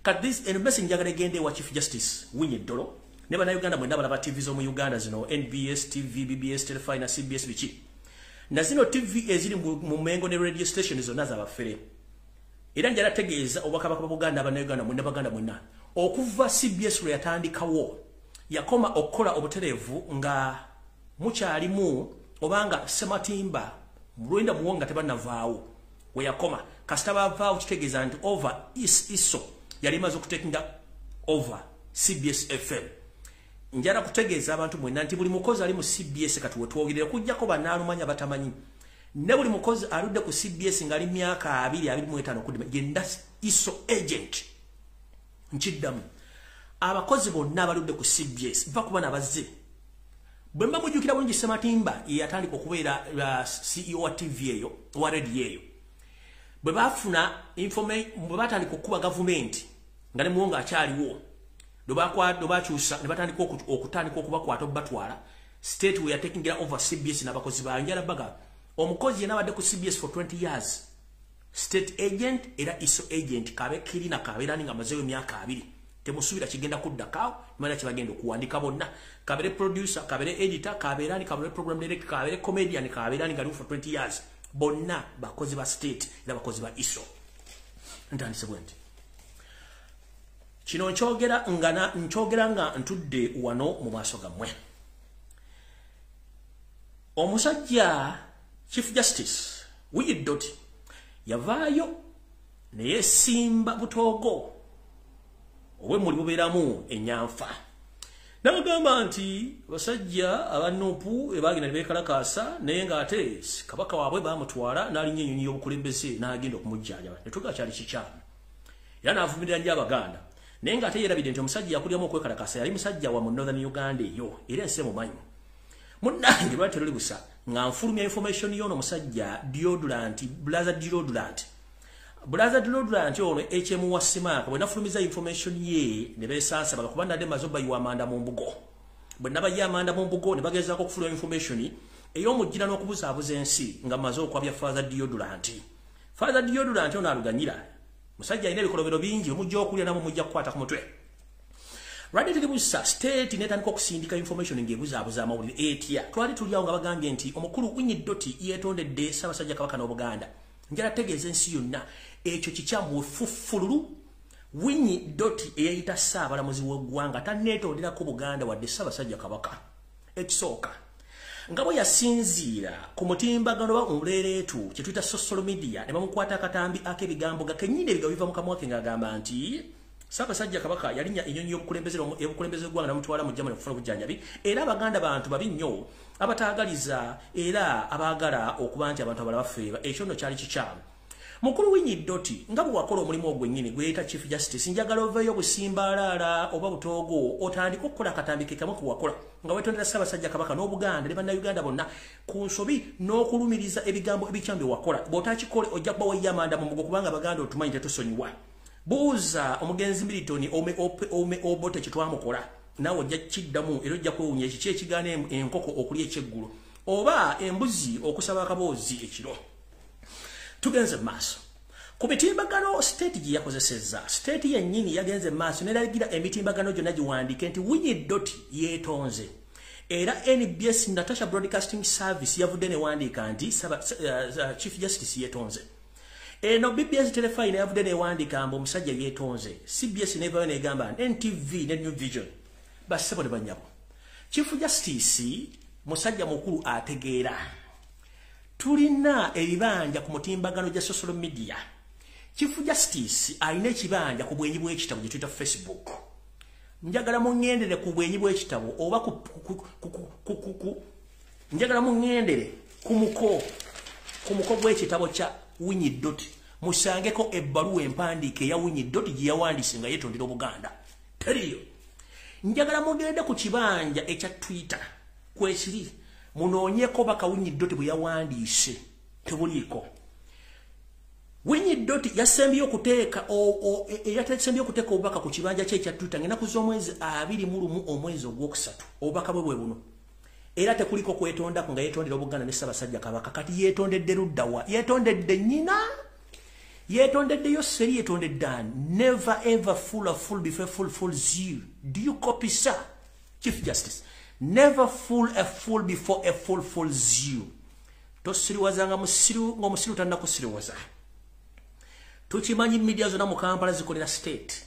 Kati this embassy njagala egende wa Chief Justice Winnie Dolo ne bannayuganda mwenna balaba TV z'omu Uganda zino NBS TV, BBS Telefina, CBS biki. Na zino TV eziri mu Mengo ne radio station zonna z'abafere. era njala tegeeza obakabaka ba Buganda abannayuganda mwenda baganda mwena okuva CBS lwe yatandikawo yakoma okukola obutereevu nga mukyalimu obanga Sematimba Mulwenda Muwonga tebannavaawo we yakoma kasita bavaawo kitegeeza nti over iso yali maze okutekinga over CBS FM. Njala kutegeeza abantu mwena nti buli mukozi ali mu CBS kati wetwogerera kujjako bannaalumanya batamanyi ne buli mukozi aludde ku CBS ngali myaka 2-25 okudima genda iso agent nkiddamu abakozi bonna abaludde ku CBS bakuba nabazze bwe mbamujjukira bulungi Sematimba yatandika okubeera CEO wa TV eyo wa radio eyo bwe bafuna information bwe batandika okuba government nga ne Muwonga akyaliwo dobakyusa ne batandika okutandika okubakwata obatwala state we are taking care over CBS n'abakozi ba njala baga omukozi yenabadde ku CBS for 20 years state agent era iso agent kabe kirina kabeerani nga mazeyo emyaka 2 temusubira kigenda kuddakawo imana kibagenda okuwandika bonna kabere producer kabere editor kabeerani kabere program director kabere comedian kabeerani nga for 20 years bonna bakozi ba state era bakozi ba iso ntandise bwenti kino nkyogera nga ntudde wano mu maaso gammwe omusajja Chief Justice Wijidoti yavaayo naye simba butogo obwe muli bubeeramu enyanfa n'agamba nti basajja abanupu ebagenda bekalakasa naye ng'ate kabaka waabwe bamutwala n'alinnya ennyonyi y'obukulembeze n'agenda okumujjanjaba ne tuga kyali kikyamu era n'avumirira nti Abaganda naye ng'ate yerabidde nti omusajja yakuliramu okwekalakasa yali musajja wa mu Northern Uganda eyo era ensi emumanyi munnange lwatero libusa nga nfulumya information y'ono musajja Deodorant Brother Deodorant ono HM wa Simaka bwe nafulumiza information ye ne besansa bagakuba nadde mazoba y'amanda mu mbugo bwe naba y'amanda mu mbugo ne bagezaako okufulumya information ey'omujjira n'okubuzaabuza ensi nga maze okwabya Father Deodorant ono aluganyira musajja alina ebikolobero bingi omujja okulya namwe mujja kukwata ku mutwe Radde telibusa state netandika okusindika information ng'ebuzaabuza amawulire etya twali tuliawo nga bagambye nti omukulu Wijidoti yeetondedde Ssaabasajja Kabaka n'Obuganda njala tegeeza ensi yonna ekyo kikyamu effululu Wijidoti eyayita Ssaabalamuzi w'eggwanga tanneetonderako Buganda wadde Ssaabasajja Kabaka ekisooka nga bwe yasinziira ku mutimbagano omuleereetu kye tuyita social media ne bamukwata akatambi ak'ebigambo nga kennyini ebigambo biva mu kamwa ke ng'agamba nti Ssaabasajja Kabaka yalinnya ennyonyi y'obukulembeze bw'eggwanga namutwala mu Germany okufuna obujjanjabi era Abaganda bantu babi nnyo abataagaliza era abaagala okuba nti abantu abalala bafeeba ekyo nno kyali kikyamu mukulu Wijidoti nga bwe wakola omulimu ogwennyini gweyita Chief Justice njagala oveeyo busimbaalaala oba butoogo otandika okukola akatambi ke kamu kuwakola nga weetondera Ssaabasajja Kabaka n'Obuganda ne bannayuganda bonna ku nsobi n'okulumiriza ebigambo ebikyamu bye wakola bw'otakikole ojja kuba wayya amanda mu mbugo kubanga Abaganda otumanyi tetusonyiwa buuza omugenzi Militoni ome obote kitwamukola naawe ojja kiddamu era ojja kwewunya ekiki ekigaana enkoko okulya ekyeggulu oba embuzi okusaba akaboozi ekiro tugenze maaso ku mitimbagano state gye yakozesezza state yennyini yagenze maaso neraligira emitimbagano gyonna giwandiike nti Wijidoti yeetonze era NBS Natasha Broadcasting Service yavudde newandiika nti Chief Justice yeetonze eno BBS Telefine yavudde newandiika mbu omusajja yeetonze CBS nevayo negamba NTV ne New Vision bassebo ne banyabo Chief Justice musajja mukulu ategeera tulina ebibanja ku mutimbagano gya social media Chief Justice alina ekibanja ku bwenyi bw'ekitabo gye tuyita Facebook njagala muŋŋendere ku bwenyi bw'ekitabo oba njagala muŋŋendere ku muko gw'ekitabo kya Wijidoti musangeko ebbaluwa empandiike eya Wijidoti gye yawandiise nga yeetondera Obuganda teriyo njagala mugende ku kibanja ekya Twitter kwekiri munoonyeko baka Wijidoti bwe yawandiise tebuliiko Wijidoti yasembye okuteeka obubaka ku kibanja kye ekya Twitter ng'ennaku z'omwezi 21 omwezi ogwokusatu obubaka bwe buno era tekuliko kwetondako nga yeetondera Obuganda ne Ssaabasajja Kabaka kati yeetondedde luddawa yeetondedde nnyina yeetondeddeyo seri yeetondedde ani never ever fool a fool before fool fools you do you copy sir Chief Justice never fool a fool before a fool fools you tosiriwazanga musiru ng'omusiru tannakusiriwaza tukimanyi media zonna mu Kampala zikolera state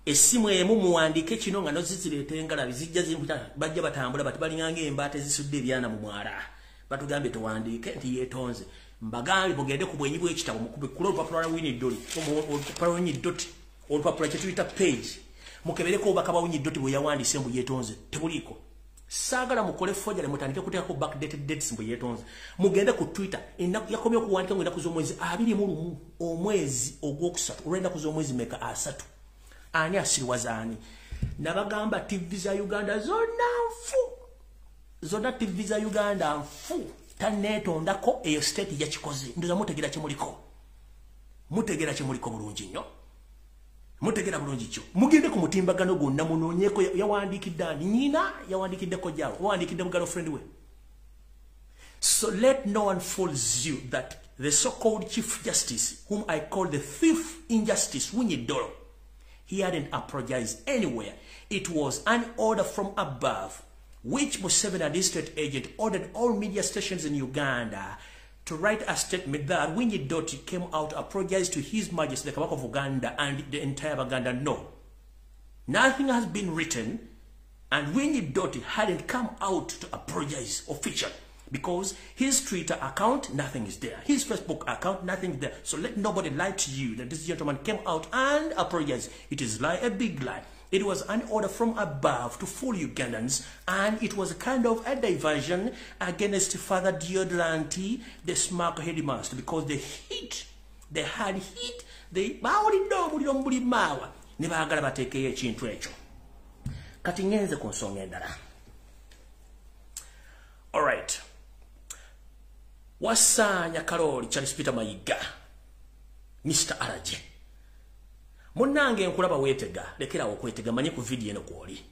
esimu emu muwandike kino nga nozizirete engalabi zijja zimputa bajja batambula bati balinganga embate zisudde ebyana mu mwala batugambe tuwandike nti yetonze mbagambe bugende ku bwenyi bw'ekitabo mukube ku olupapula lwa Winnie Dot olupapula Winnie Dot olupapula kye tuyita page mukebereko obaka bwa Winnie Dot bwe yawandiise mbu yetonze tebuliko sagala mukole forgery mutandike kuteekako backdated dates mbu yetonze mugende ku Twitter ennaku yakomye okuwandika ngo ennaku z'omwezi 21 omwezi ogwokusatu olw'ennaku z'omwezi meka asatu ani asiriwazaani nabagamba TV za Uganda zonna nfu zonna TV za Uganda nfu tanetondako eyo state yakikoze ndoza mutegera kyemuliko bulungi nnyo mutegera bulungi kyo mugende ku mutimbagano gonna munoonyeko yawandikidde ani nyina yawandikiddeko jawe wandikidde mugalo friend we. So let no one fools you that the so-called Chief Justice, whom I call the thief in justice, Winnie Doro, he hadn't apologized anywhere. It was an order from above, which Museveni district agent ordered all media stations in Uganda to write a statement that Winnie Dot came out, apologized to His Majesty the Kabaka of Uganda and the entire Uganda. No. Nothing has been written, and Winnie Dot hadn't come out to apologize officially. Because his Twitter account, nothing is there. His Facebook account, nothing is there. So let nobody lie to you that this gentleman came out and apologized. It is lie, a big lie. It was an order from above to fool Ugandans, and it was a kind of a diversion against Father Deodoranti, the smart headmaster, because they had hit, they all right. Wasanya Karoli Charles Peter Mayiga Mr. Araje Munange nkulaba wetega lekera okwetega manye ku video eno kwoli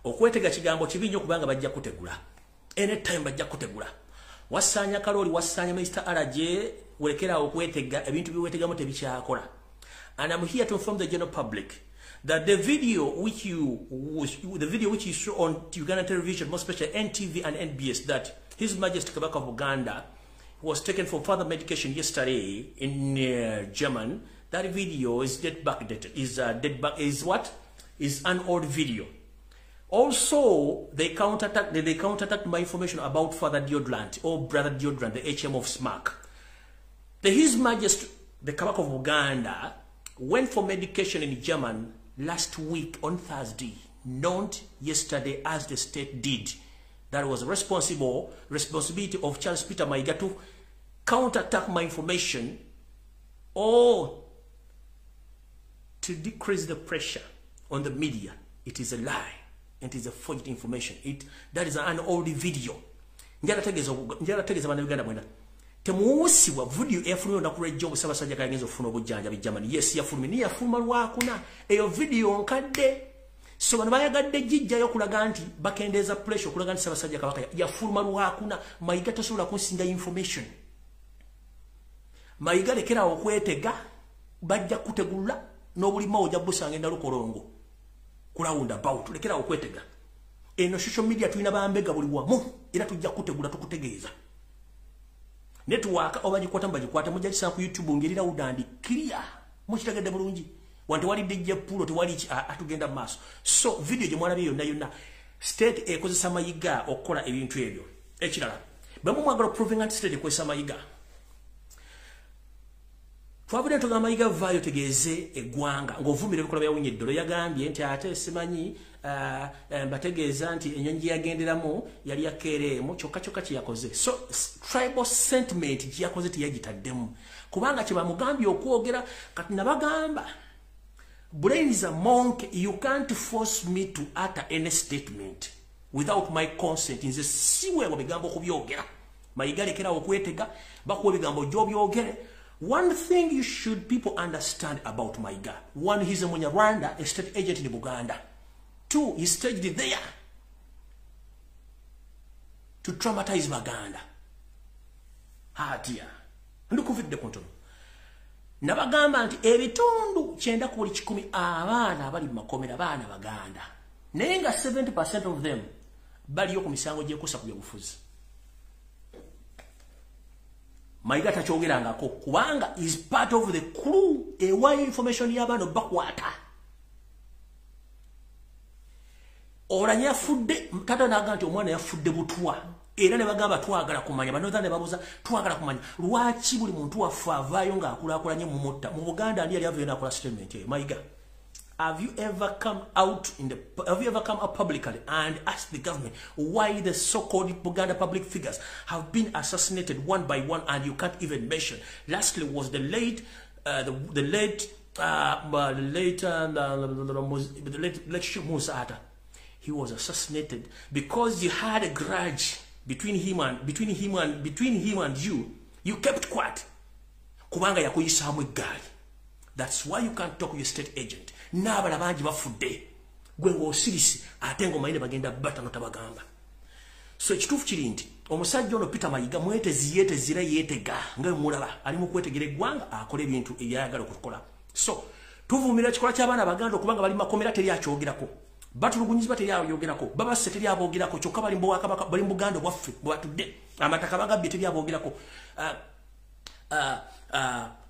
okwetega kigambo kibinyo kubanga bajja kutegula anytime bajja kutegula Wasanya Karoli wasanya Mr. Araje welekera okwetega ebintu biwetegamu tebikyakola. And I'm here to inform the general public that the video which you saw on Uganda television, most especially NTV and NBS, that His Majesty Kabaka of Uganda was taken for further medication yesterday in German. That video is backdated. Is an old video. Also, they counterattacked my information about Father Deodorant or Brother Deodorant, the HM of SMAC. His Majesty the Kabaka of Uganda went for medication in German last week on Thursday, not yesterday as the state did. That was responsibility of Charles Peter Mayiga to counterattack my information or to decrease the pressure on the media. It is a lie. It is a forged information. That is an old video. Njala tegeza bana Uganda mwenda. Temuwusiwa video efulumye nakulejo obusabasajja kagenzo ofuna obujjanja bijamani. Yes, yafulumye ni yafuluma lwakuna. Eyo video nkadde. So bano bayagadde jijjayo kulaga nti bakendeza pressure kulaga nti sabasajja kabaka yafuluma lwakuna. Mayiga tasobola kunsinga information. Mayiga lekera okwetega bajja kutegula n'obulima ojja busanga endalo kolongo kulawunda about lekera okwetega eno social media tulina bambega buli wamu era tujja kutegula tukutegeeza network obajikwata mbajikwata mujja kisa ku YouTube ngirira udandi clear mukitegedde bulungi wantu wali DJ pulo tewali atugenda maso. So video gye mwana biyo yonna state ekozesa Mayiga okola ebintu ebyo ekirala bamwe mwagala proving anti state ekozesa Mayiga. Twabudde tuga Mayiga vayo tegeze egwanga ng'ovumira ebikola bya Winnie Doro yagambye nti ate simanyi mbategeeza nti enyonyi yagenderamu yali yakeeremu kyokka kye yakoze. So tribal sentiment gye yakoze teyagitaddemu kubanga kye bamugambye okwogera kati nabagamba brain is a monk. You can't force me to utter any statement without my consent. Nze siweebwa bigambo okubyogera. Mayiga lekera okwetega bakuwa ebigambo gy'obyogere. One thing people understand about Mayiga. One, he's a Munyarwanda, a state agent in Uganda. Two, he staged there to traumatize Baganda. Hatia. Ndukuvide kontono. Nabagamba nti ebitundu kyenda ku buli 10 abaana abali mu makomera baana Baganda. Naye nga 70% of them bali ku misango gy'ekusa ku byobufuzi. Mayiga tachoogerangako kubanga is part of the crew ewa information y'abaana bakwata. Oranye yafudde tata n'agamba nti omwana yafudde butwa. Era ne bagamba twagala kumanya banoza ne babuza twagala kumanya lwaki buli muntu waffe avaayo ng'akulaakulanye mu mutta mu Buganda ali avaayo n'akola statement eyo. Mayiga, have you ever come out publicly and asked the government why the so-called Buganda public figures have been assassinated one by one and you can't even mention? Lastly was the late Musata. He was assassinated because you had a grudge between him and you. You kept quiet. Kubanga yakuyisamu eggaali. That's why you can't talk to your state agent. N'abala bangi bafudde. Gwe ng'osirisi ate ng'omayine bagenda bata notabagamba. So ekituufu kiri nti omusajja ono Peter Mayiga mwetezi yeetezira yeetega nga mulaba ali mu kwetegera eggwanga akola ebintu ebyayagala okukola. So tuvuumira ekikola ky'abaana Baganda okubanga bali makomera teri akyogerako. Batulugunyizibwa teri ayogerako. Babase teri aboogerako kyokka bali Bwakabaka bali Buganda bwaffe bwatudde. Amataka bagabbye teri aboogerako.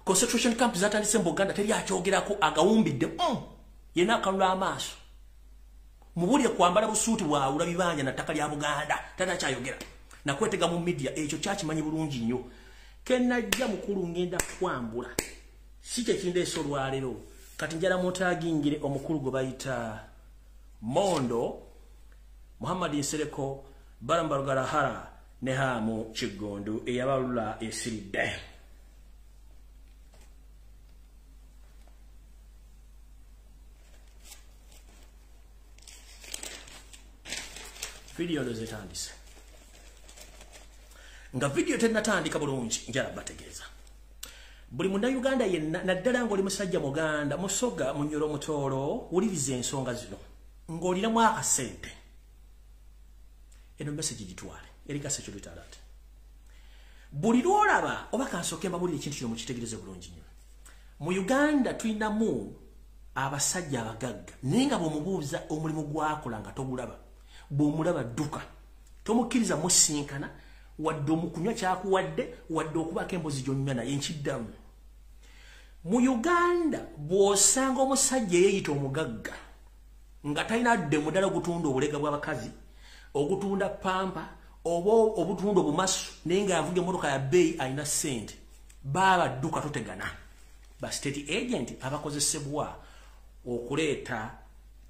Concentration camp zatandise mu Buganda teri akyogerako agawumbidde. Yena akanula amaaso. Mubulye kwambala busuuti bwawula bibanja na ttaka lya Buganda tata kyayogera. Nakwetega mu media ekyo kyakimanyi bulungi nnyo. Kenajja mukulu ngenda kwambula. Si kye kindeese olwaleero. Kati njala mutagingire omukulu gwe bayita Mondo Muhammad Nsereko Barambarugarahara ne Hamu Kigondu eyabalula esiridde. Video zetandise. Nga video tennatandika bulungi njala bategeeza. Buli munda Uganda yenna naddala ng'oli musajja Muganda musoga munyoro mutoolo wuliriza ensonga zino. Ng'olinamu akasente. Eno message gitwale. Erika security alert. Buli lwolaba oba kansooke mbabulira ekintu kino mukitegereze bulungi nnyo. Mu Uganda tulinamu abasajja abagagga. Naye nga bw'omubuuza omulimu gwakola nga togulaba. Bw'omulaba dduka. Tomukkiriza musinkana wadde omukunywa kyakuwadde wadde okubaako embuzi gy'onywa naye nkiddamu. Mu Uganda bw'osanga omusajja yeeyita omugagga nga talina dde mudala ogutunda obulega bw'abakazi, ogutunda pampa, oba obutunda obumasu naye ng'avuga emmotoka ya bbeeyi alina ssente, baaba dduka totegana. Ba state agent abakozesebwa okuleeta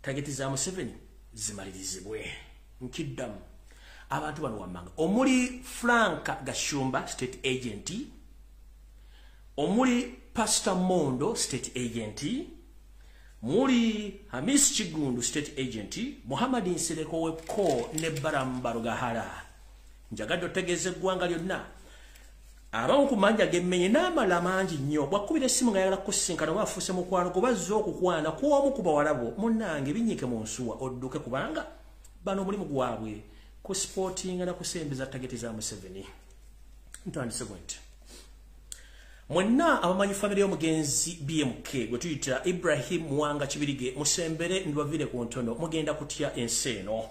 tageti za Museveni zimalirizibwe. Nkiddamu abantu bano wammanga omuli Frank Gashumba state agent, omuli Pastor Mondo state agent, muli Hamis Kigundu state agent, Muhammad Nsereko webko ne Barambarugahara. Njagadde otegeeze eggwanga lyonna abamu ku manja gemmenye n'amala mangi nnyo. Bwakubira essimu nga yagala kusinkana oba afuuse mukwano kubazza okukwana kw'omu ku bawala bo munnange binnyike mu nsuwa odduke kubanga bano omulimu gwabwe ku sportinga na kusembeza tageti za Museveni. Ntandise bwenti. Mwenna abamanyi famire y'omugenzi BMK gwe tuyita Ibrahim Mwanga Kibirige musembere ndwavire ku ntono mugenda kutya ensi eno.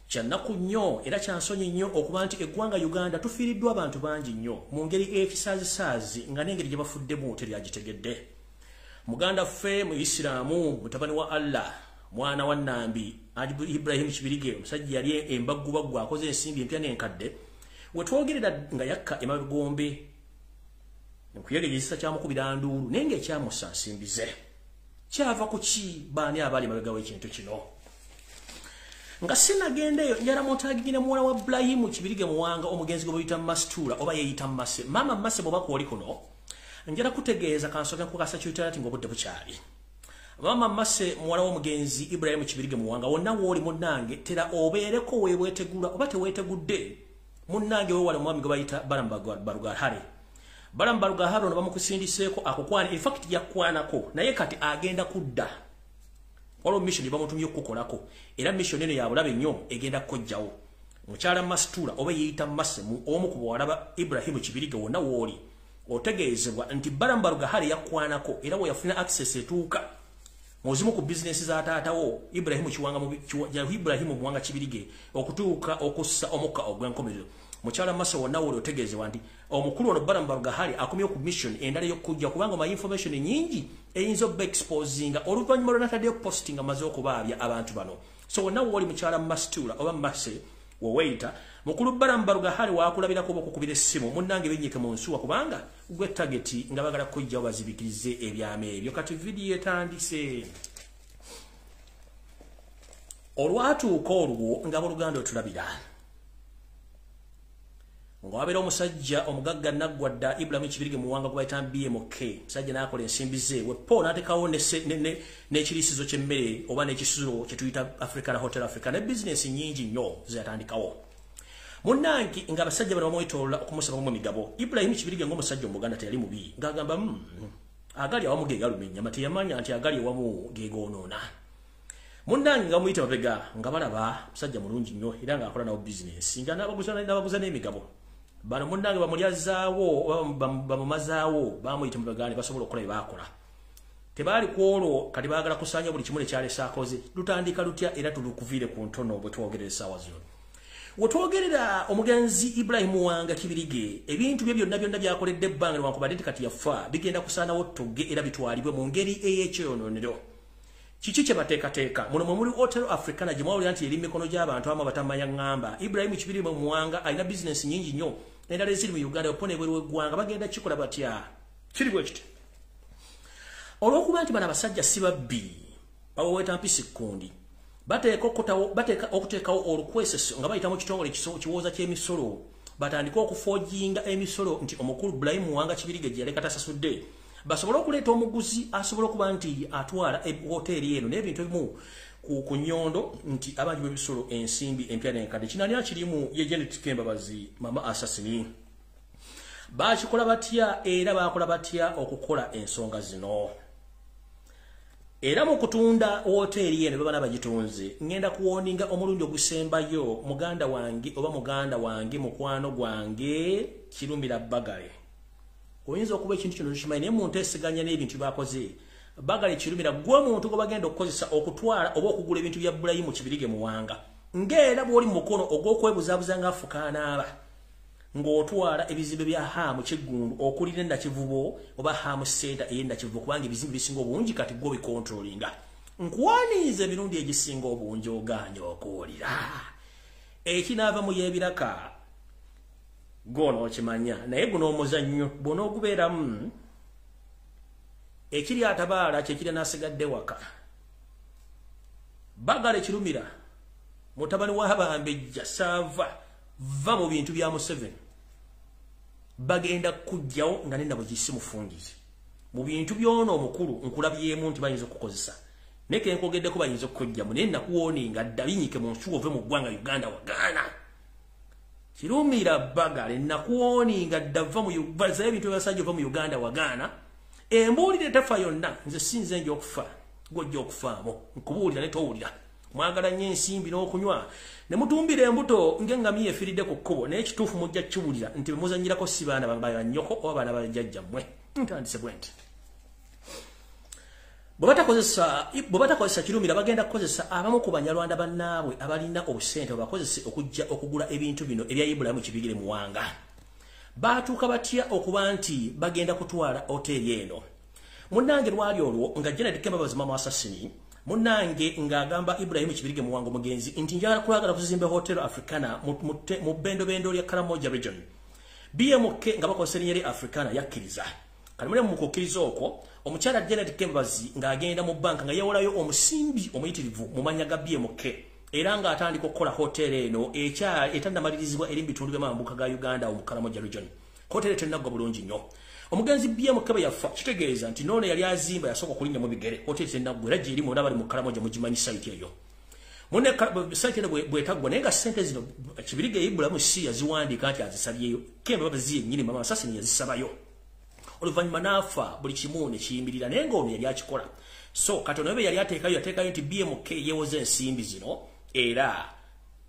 Kyannaku nnyo era kyansonyi nnyo okuba nti eggwanga Uganda tufiiriddwa abantu bangi nnyo mu ngeri ekisaazisaazi nga n'engeri gye bafuddemu teri agitegedde. Muganda ffe mu Isiraamu mutabani wa Allah mwana wa Nambi Ibrahim Kibirige omusajja yali embaggubaggu akoze ensimbi empya n'enkadde we twogerera nga yakka emagombe nkuyegezesa kyamukubira nduulu naye ng'ekyamussa nsimbi ze kyava ku ki baani abaali emabega w'ekintu kino. Nga sinagendeyo njala mutagigine muwala wa Ibrahim Kibirige Muwanga omugenzi gwe bayita Mastura oba yeeyita Mase. Mama Mase bw'oba kwoli kuno njala kutegeeza kansooke nkukasa kyutalati ng'obudde bukyali. Mama Mase muwala w'omugenzi Ibrahim Kibirige Muwanga wonna w'oli munnange tera obeereko weebwetegula oba teweetegudde munnange weewale omwami gwe bayita Barambarugahare. Barambarugahare ono bamukusindiseeko akukwana in fact yakwanako naye kati agenda kudda. Waliwo mission bamutumye okukolako era mission eno ya bulabe nnyo egenda kujjawo. Mukyala Mastura oba yeeyita Mase omu ku bawala ba Ibrahim Kibirige wonna w'oli otegeezebwa nti Barambarugahare yakwanako era bwe yafuna access etuuka muzimu ku business za taatawo Ibrahim Muwanga Kibirige okutuuka okussa omukka ogw'enkomerero. mukyala Maso wonna woli otegeezebwa nti omukulu ono Barambaruga Hali akomye ku mission endala y'okujja kubanga ma information nyingi eyinza obba exposinga oluvannyuma lw'onataddeyo posting amaze okubaabya abantu bano. So wonna woli mukyala Mastura oba Mase woweita mukulu Barambaruga Hali waakulabirako okukubira essimu munnange bennyike mu nsuwa kubanga gwe target nga bagala kujja bazibikirize ebyama ebyo. Kati video etandise olwatuuka olwo nga Buluganda otulabira ng'abeera omusajja omugagga naggwadda Ibrahim Kibirige muwanga gwe bayita BMK musajja n'akola ensimbi ze wepo n'ateekawo n'ekiriisizo ky'emmere oba n'ekisulo kye tuyita Africana Hotel Africa ne bizinesi nnyingi nnyo zeyatandikawo. Munnange nga abasajja bano bamwetoloola okumusabamu mu migabo. Ibrahim Kibirige ng'omusajja omuganda teyali mubi ng'agamba agali awamu ge galumya mati yamanya nti agali awamu ge goonoona. Munnange nga muyita mabega nga balaba musajja mulungi nnyo era ng'akola nawo bizinesi nga n'abaguza n'emigabo. Bano munnange bamulyazaawo bamumazaawo bamuyita mubega ne basobola okukola bye baakola. Tebaali ku olwo kati baagala kusaanya buli kimu nekyalesa akoze. Lutandika lutya era tulukuviire ku ntono bwe twogerera essaawa zino. Wetwogerera omugenzi Ibrahim Wanga Kibirige ebintu bye byonna byakoledde ebbanga lwankubadde kati yafa bigenda kusaanawo tugge era bitwalibwe mu ngeri ey'ekyonoonero. Kiki kye bateekateeka muno muri Hotel Africana gye mwawulira nti eri mikono gy'abantu abamu batamanya ngamba Ibrahim Kibirige Muwanga alina bizinesi nnyingi nnyo endala eziri mu Uganda opone ebweru w'eggwanga bagenda kikola batya kiri bwe kiti. Olw'okuba nti bano abasajja si babbi baweweeta mpisi kundi bateeka okuteekawo olukweseso nga bayita mu kitongole kiwooza ky'emisolo batandika okufoojinga emisolo nti omukulu Ibrahim Muwanga Kibirige gye yaleka tasasudde basobola okuleeta omuguzi asobola okuba nti atwala hoteeri eno n'ebintu ebimu ku nnyondo nti abangi b'ebisolo ensimbi empya n'enkadde kinani akirimu ye Janet Kembabazi mama Assassin. Bakikola batya era bakola batya okukola ensonga zino. Era mu kutunda hoteeri eno babana bagitunze ngenda kuwoninga omulundi ogusembayo muganda wange mukwano gwange Kirumira Bagale. Oyinza okuba ekintu kino kimanyi naye muntu esiganya n'ebintu bakoze. Bagale Kirumira gwe muntu gwe bagenda okukozesa okutwala oba okugula ebintu bya Ibrahim Kibirige Muwanga. Ng'era bw'oli mu mukono ogw'okwebuzaabuza ng'afukaanaaba ng'otwala ebizimbe bya Hamu Kiggundu okulira Nakivubo oba Hamu Center Nakivubo kubanga ebizimbe bisinga obungi kati gwe bikontrolinga. Nkwaniza emirundi egisinga obungi ogaanya okuwulira. Ekinaava mu y'ebiraka gono okimanya naye guno omuzannyo bw'ona ogubeeramu ekiri atabaala kyekiri n'asigadde waka. Bagale Kirumira mutabani w'Abambejja saava va mu bintu bya Museveni bagenda kujjawo nga nena bwegisi mufungizi mu bintu by'ono omukulu nkulabyemu nti bayinza okukozesa neke nkogeddeko bayinza okujjamu naye nakuwoninga ddabinyike mu nsuwa ove mu ggwanga Uganda wagaana. Kirumira Bagale nakuwoninga ddava mu bazayo ebintu by'abasajja ova mu Uganda wagaana embuulire tefa yonna nze sinze nja okufa gwojja okufaamu nkubuulira ne towulira mwagala nnyo ensimbi n'okunywa ne mutumbira embuto ng'engamiya efiridde ku kkubo naye ekituufu mujja kiwulira nti bemuzanyirako si baana ba nnyoko oba baana ba jjajjammwe. Ntandise bwe nti bwe batakozesa Kirumira bagenda kukozesa abamu ku Banyarwanda bannaabwe abalina obusente bakozese okujja okugula ebintu bino ebya Ibrahim Kibirige Muwanga. Baatuuka batya okuba nti bagenda kutwala hoteeri eno. Munnange lwali olwo nga Janet Kembabazi mama Assassin munnange ng'agamba Ibrahim Kibirige Muwanga omugenzi nti njagala kwagala kuzimba Hotel Africana mu bendobendo lya Karamoja region. BMK nga bakozesa erinnya lya Africana yakkiriza. Kati mule mu kukkiriza okwo omukyala Janet Kembabazi ng'agenda mu banka nga yawolayo omusimbi omuyitirivu mu mannya ga BMK era ng'atandika okukola hotel eno etannamalirizibwa eri mu bitundu by'amambuka ga Uganda mu Karamoja region. Hotel tennaggwa bulungi nnyo. Omugenzi BMK bwe yafa kitegeeza nti noono yali azimba yasooka okulinnya mu bigere hotel tennaggwa era gy'erimu n'abali mu Karamoja mugimanyi site eyo. Munne site eno bwetaggwa naye nga ssente zino Kibirige Ibrahim si yaziwandiika nti azisabyeyo Kembabazi yennyini mama Assassin yazisabayo. Oluvannyuma n'afa buli kimu ne kiyimirira naye ng'ono yali akikola. So Katonda bwe yali yateekayo nti BMK yeewoza ensimbi zino era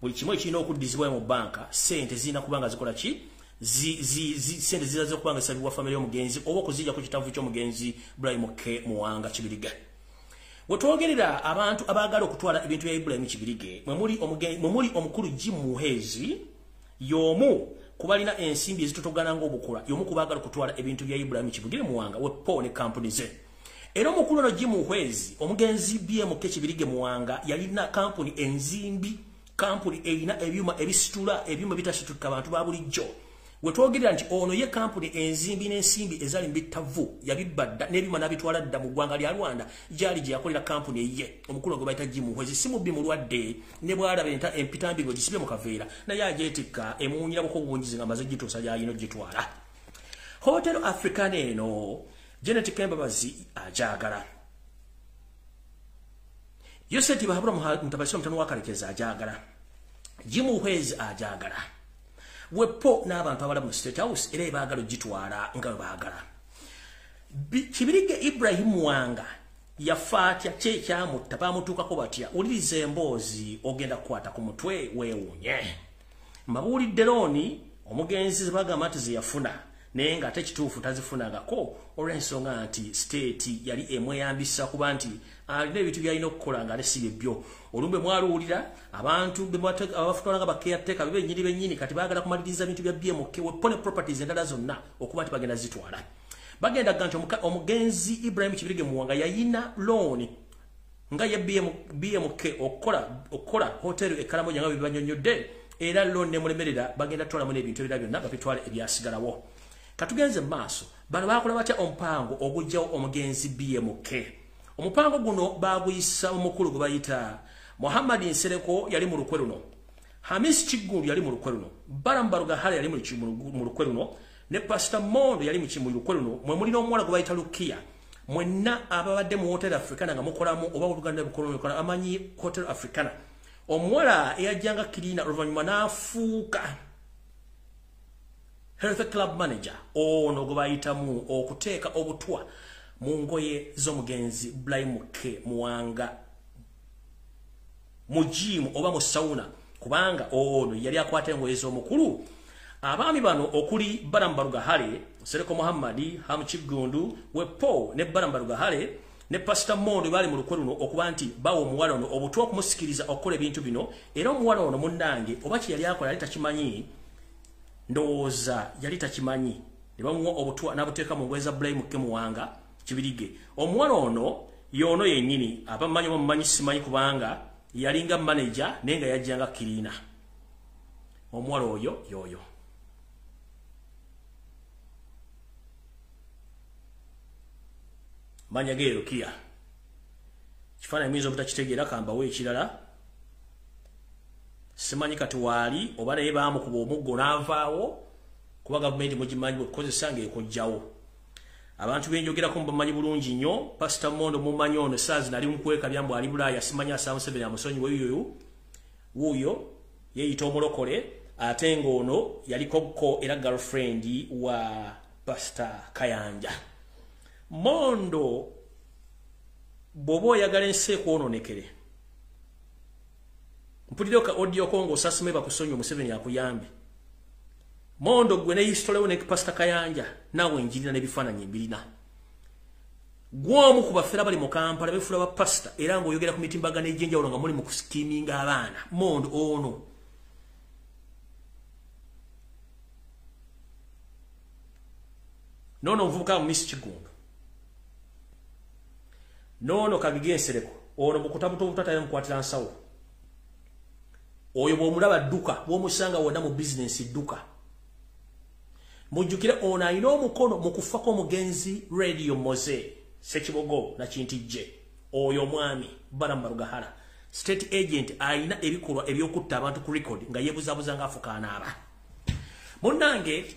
buli kimu ekirina okuddizibwayo mu banka ssente zirina kubanga zikola ki ssente ziraza okubanga zisabibwa famire y'omugenzi oba okuzijja ku kitavu ky'omugenzi Ibrahim Muwanga Kibirige. Wetwogerera abantu abaagala okutwala ebintu bya Ibrahim Kibirige mwe muli omukulu Jim Muhezi y'omu kubalina ensimbi ezitotogana ng'obukula y'omu kubaagala kutwala ebintu bya Ibrahim Kibugire Muwanga wepo ne kampuni ze. Era omukulu no Jim Muhwezi omugenzi BMK Kibirige Muwanga yalina kampuni enzimbi, kampuni erina ebyuma ebisitula, ebyuma bitasituka abantu ba bulijjo. Wetwogerera nti ono ye kampuni enzimbi n'ensimbi ezali mbitavu yabibadda n'ebyuma n'abitwala dda mu ggwanga lya Rwanda gyali gye yakolera kampuni ye omukulu gwe bayita Jim Muhwezi si mubbi mulwadde ne bwalaba empitambi ngo gisibye mu kaveera naye ajeetikka emuwunyira bukogunjizi nga amaze gituusa gy'alina gitwala. Hotel African eno Janet Kembabazi ajagala. Yoseti Bahabura Mutabasi mutano wa Kalekeza ajagala. Jim Muhwezi ajagala. Wepo n'abantu abala mu State House era baagala gitwala nga baagala. Kibirige Ibrahim Muwanga yafaatya kyekyamu tabamutuukako batya ulirize emboozi ogenda kukwata ku mutwe weewuunye. Mabulidde looni omugenzi bagamba nti ziyafuna naye nga ate kituufu tazifunangako olw'ensonga nti state yali emweyambisa kuba nti alina ebintu byalina okukola nga si byo. Olumbe mwaluwulira abantu abafutwala nga bakeyateeka bennyini kati baagala kumaliriza ebintu bya BMK wepo ne properties endala zonna okuba nti bagenda zitwala. Bagenda nti omugenzi Ibrahim Kibirige Muwanga yayina loan nga ya BMK okukola hotel ekalamoja nga bibanyonyodde era loan nemulemerera bagenda twalamu n'ebintu ebirala byonna babitwale ebyasigalawo. Katugenze maaso bano bakola batya omupango ogujjawo omugenzi BMK. Omupango guno baguyisa omukulu gwe bayita Muhammad Nsereko yali mu lukwe luno, Hamis Kigulu yali mu lukwe luno, Barambaruga Hale yali mu lukwe luno, ne Pastor Mondo yali mu lukwe luno, mwe mulina omuwala gwe bayita Lukia. Mwenna ababadde mu Hotel Africana nga mukolamu oba Uganda bikoloni amanyi Hotel Africana. Omuwala eyajjanga kirina oluvannyuma n'afuuka Health Club Manager ono gwe bayitamu okuteeka obutwa mu ngoye z'omugenzi Ibrahim Muwanga mu gym oba mu sauna kubanga ono yali akwata engoye z'omukulu. Abaami bano okuli Barambaruga Hale, Sereko Muhammadi, Hamuchigundu, Wepo ne Barambaruga Hale ne Pastor Mondo bali mu lukwe luno okuba nti bawo omuwala ono obutwa okumusikiriza okukola ebintu bino. Era omuwala ono munnange oba kye yali akola yali takimanyi, ndowooza yali takimanyi ne bamuwa obutwa n'abuteeka mu ngoye za Ibrahim Muwanga Kibirige. Omuwala ono yono yennyini abamanyi bamumanyi simanyi kubanga yalinga manager nenga yajjanga kirina. Omuwala oyo yoyo manya geero kia kifaananyi muyinza obutakitegeera kambawo ekirala simanyi kati waali oba naye baamukuba omuggo n'avaawo kuba gavumenti mugimanyi bwekukozesa ng'ekojjawo. Abantu benjogerako mubamanyi bulungi nnyo. Pastor Mondo mumanyi ono saazi nali mukweka byambu ali Bulaaya simanyi asaamu Museveni amusonyiwe wuuyo yeeyita omulokole ate ng'ono yaliko era girlfriend wa Pastor Kayanja. Mondo bw'oba oyagala ensi ekwononekere mpulira ka audio kongo sasume bakusonyiwe Museveni akuyambe. Mondo gwe ne history ne Pastor Kayanja nawe njirina ne bifaananyi mbirina. Gwomu ku bafera bali mu Kampala befula ba pastor era ng'oyogera ku mitimbagano egy'enjawulo nga muli mu kuskiminga abaana. Mondo ono nono mvubuka mu Miss Kigundu nono Kabigensereko ono bukutabuto obutatayo mukwatira nsawo oyo bw'omulaba dduka bw'omusanga wonna mu business dduka. Mujjukire ono alina omukono mu kufako omugenzi Radio Mose Sekibogo na Kintijje. Oyo mwami Barambaruga Hala state agent alina ebikolwa ebyokutta abantu ku record nga yebuzabuza nga afukaana aba. Munnange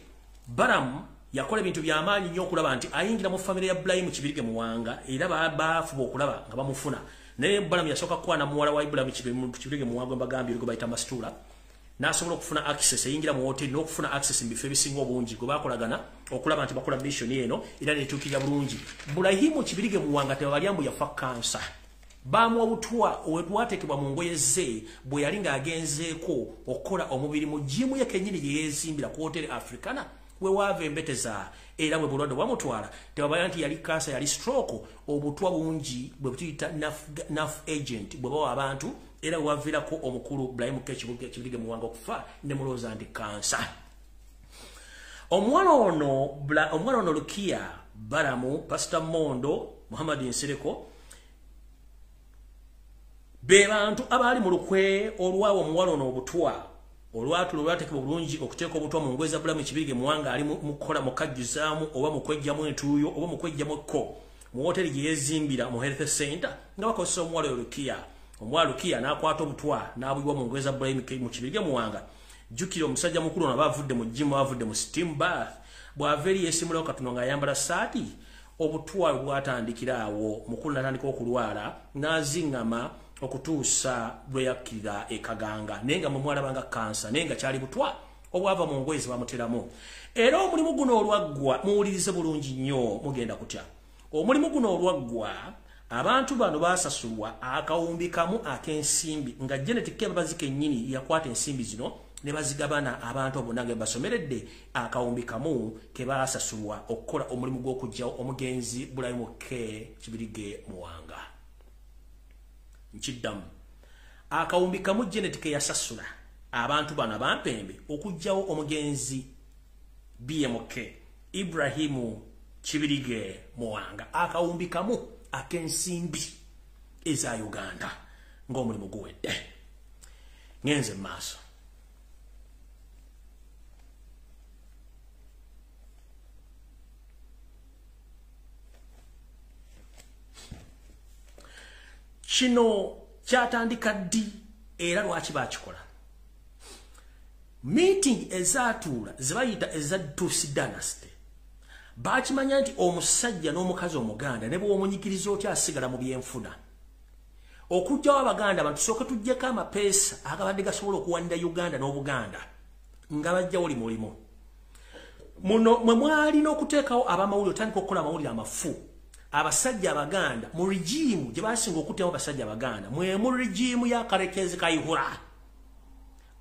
Baram yakola ebintu by'amaanyi nnyo okulaba nti ayingira mu famire ya Ibrahim Kibirige Muwanga era baafuba okulaba nga bamufuna. Naye Baram yasooka kukwana muwala wa Ibrahim Kibirige Muwanga bagambye gwe bayita Masitula n'asobola okufuna access eyingira mu hotel n'okufuna access mbifo ebisinga obungi gwe bakolagana okulaba nti bakola mission eno era netuukirira bulungi. Ibrahim Kibirige Muwanga tebalyambu yafa kansa. Bamuwa butwa obwateekebwa mu ngoye ze bwe yali ng'agenzeeko okukola omubiri mu gym ye kennyini gye yeezimbira ku Hotel Africana we waava embeteza era bwe bulwadde bwamutwala tebabaya nti yali kansa yali stroke. Obutwa bungi bwe butuyita NAF agent bwe bawa abantu era wavirako omukulu Ibrahim Kibirige Muwanga okufa ne mulooza nti kansa. omwana ono Lukia Baramu Pastor Mondo Muhammad Nsereko be bantu abali mu lukwe olwawo omuwala ono obutwa olwatulo lwatekebwa bulungi okuteeka obutwa mu ngweza bulamu Kibirige Muwanga ali mukola mukajjuzaamu oba mukwejjamu entuuyo oba mukwejjamu ekko mu hoteli gye yeezimbira mu health center nga bakozesa omuwala Lukia. Omwala Lukia n'akwata obutwa n'abuyibwa mu ngweza bulamu mu Kibirige Muwanga. Jukira omusajja mukulu ono bavudde mu gym bavudde mu steam bath bw'aveeri yeesimulawo katono ng'ayambala saati obutwa bwatandikira awo mukulu n'atandika okulwala n'aziŋŋama okutuusa lwe yakkirira ekaganga naye nga mumwalabanga kansa naye nga kyali butwa obwava mu ngoye zebamuteramu. Era omulimu guno olwaggwa muwulirize bulungi nnyo mugenda kutya. Omulimu guno olwaggwa abantu bano basasulwa akawumbi kamu ak'ensimbi nga Genetic Kebabazi kennyini yakwata ensimbi zino ne bazigabana abantu obunange basomeredde akawumbi kamu ke basasulwa okukola omulimu gw'okugyawo omugenzi Bulayimu Kibirige Muwanga. Nkiddamu akawumbi kamu Genetic yasasula abantu bano abampembe okugyawo omugenzi BMK Ibrahimu Kibirige Muwanga akawumbi kamu ak'ensimbi eza Uganda ng'omulimu guwedde. Ngenze maaso. Kino kyatandika ddi era lwaki bakikola. Meeting ezatuula zibayita eza Tusi Dynasty. Bakimanya nti omusajja n'omukazi omuganda ne bw'omunyikiriza otya asigala mu byenfuna. Okujjawo Abaganda abantu tusooke tuggyeko amapeesa agabadde gasobola okuwanira Uganda n'Obuganda nga bajjawo limulimu. Muno mwe mwalina okuteekawo abamawulire otandika okukola amawulire amafu. Abasajja Abaganda mu regimu gye basinga okuttiramu abasajja Abaganda mwe mu regimu ya Kalekezi Kayihura.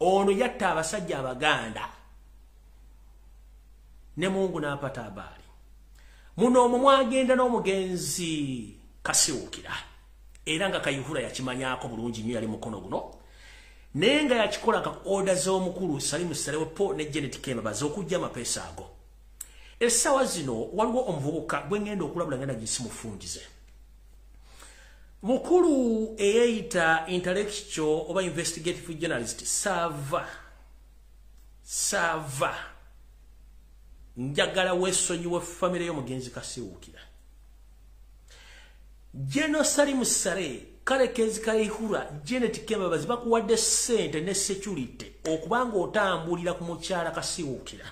Ono yatta abasajja Abaganda ne Mungu n'apata abaali. Muno omwo mwagenda n'omugenzi Kasiwukira era nga Kayihura yakimanyako bulungi nnyo yali mukono guno naye nga yakikola ka order z'omukulu Salimu Salewepo ne Genetic Kebabazi okujja amapeesa ago. Essawa zino waliwo omuvubuka gwe ngenda okulabula ngenda gisimufungize. Mukulu eyeeyita intellectual oba investigative journalist Sava njagala weesonyiwe famire y'omugenzi Kasiwukira. Jeno Salimu Sale Kalekezi Kayihura Genetic Kebabazi bakuwadde ssente ne security okubanga otambulira ku mukyala Kasiwukira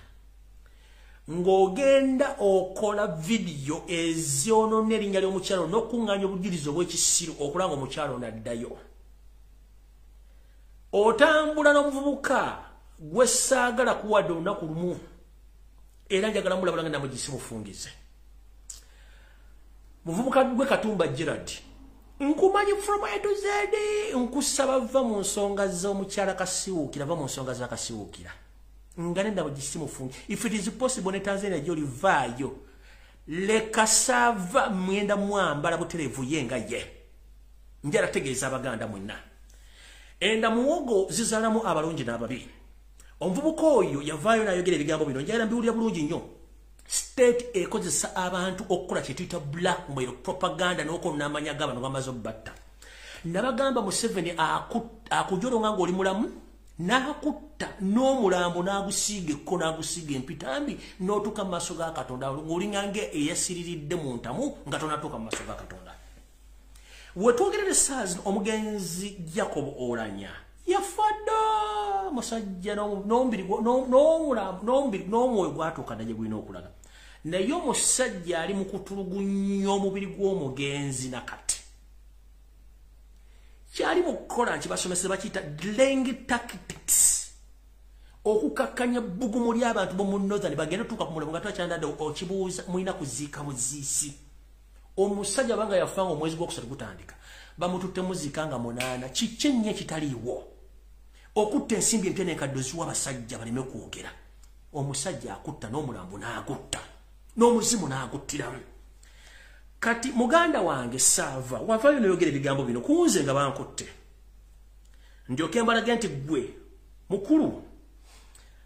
ng'ogenda okola video ezyonoona erinnya ly'omukyalo n'okuŋŋaanya obujulizi obw'ekisiru okulanga omukyalo n'addayo. Otambula n'omuvubuka gwe ssaagala kuwadde olunaku lumu era njagala mulabula nga namugisi mufungize. Muvubuka gwe Katumba Gerard nkumanyi from A to Z nkusaba va mu nsonga z'omukyala Kasiwukira va mu nsonga za Kasiwukira. Nganenda bugisimufungi if it is possible ne Tanzania joli vayo le kasava mwenda mwambala buterevu yenga ye njara tegeeza Abaganda mwenna enda muwogo zizalamu abalungi n'ababi. Omuvubuka oyo yavaayo n'ayogera ebigambo bino njagala mbiwulira bulungi nnyo. State ekozesa abantu okukola kye tuyita blackmail propaganda n'okunnamanya g'abantu bamaze obbatta. Nabagamba Museveni akujolonga ng'oli mulamu n'akutta n'omulambo n'agusiiga ekko n'agusiiga empitambi n'otuuka mu maaso ga Katonda ng'olingange eyasiriridde mu ntamu nga tonatuuka mu maaso ga Katonda. We twogerera essaawa zino omugenzi Jacob Oulanya yafadda musajja n'omwoyo gwatuuka naye gwina okulaga naye omusajja ali mu kutulugunya omubiri gw'omugenzi nakati. Kyali mu kukola nti basomesa bakiyita delaying tactics okukakkanya bbugumu ly'abantu b'omu northern bagenda tuuka ku mulambo nga twakyandadde okibuuza mulina kuziika muziisi. Omusajja banga yafanga omwezi gw'okusatu gutandika bamututte muziika nga 8 kiki nnyo ekitaliiwo okutta ensimbi empya n'enkaddo ziwa abasajja baleme kwogera. Omusajja akutta n'omulambo n'agutta n'omuzimu n'aguttiramu. Kati muganda wange Sava wavaayo n'oyogera ebigambo bino kunze nga bankutte ndyoke mbalaga nti gwe mukulu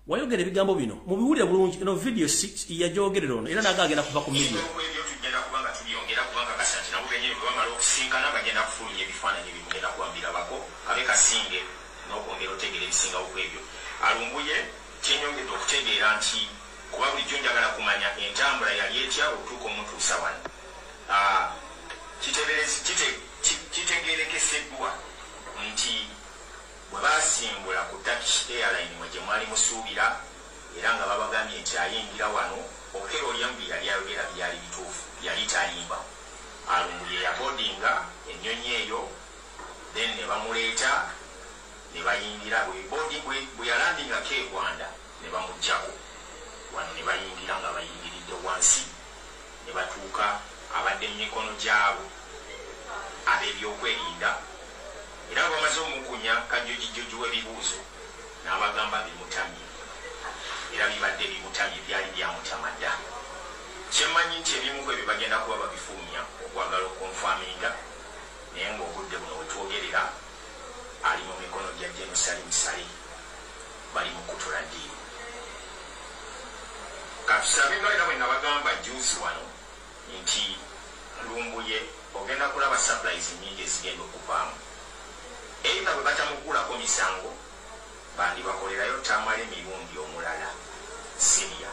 wayogera ebigambo bino mubiwulire bulungi eno video 6 yajogerera ono era nagagenda kuva ku media tugenda kubanga tubyongera kubanga kasanti nabo benyewe bamala okusinkana bagenda kufulumya ebifaananyi ebigenda kuwambira bako kabe kasinge n'okwongera otegeera ebisingawo ku ebyo Lumbuye kyenyongedde okutegeera nti kuba bulijjo njagala kumanya entambula yali etya otuuka omutuusa wano kitegeerekeseddwa nti bwe basimbula ku Turkish Airline mwe gye mwali musuubira era nga babagambye nti ayingira wano okero olyambi yali ayogera byali bituufu yali tayimba Lumbuye yabodinga ennyonyi eyo then ne bamuleeta ne bayingira bwe yalandingako e Rwanda ne bamuggyako wano ne bayingira nga bayingiridde wansi ne batuuka abadde mu mikono gyabo ab'ebyokwerinda era bamaze omukunya kajjojijjoji w'ebibuuzo n'abagamba bimutamye era bibadde bimutamye byali byamutama dda kyemmanyi nti ebimu ebyo bagenda kuba babifulumya okwagala okunfaminga naye ng'obudde buno wetwogerera ali mu mikono gya Jerusalem Sale bali mu kutula ddiiro katusabe nga era bwe nabagamba juzi wano nti Lumbuye ogenda kulaba supplies nyingi ezigenda okuvaamu era bwe batamugulako misango bandi bakolerayo tamala emirundi omulala Syria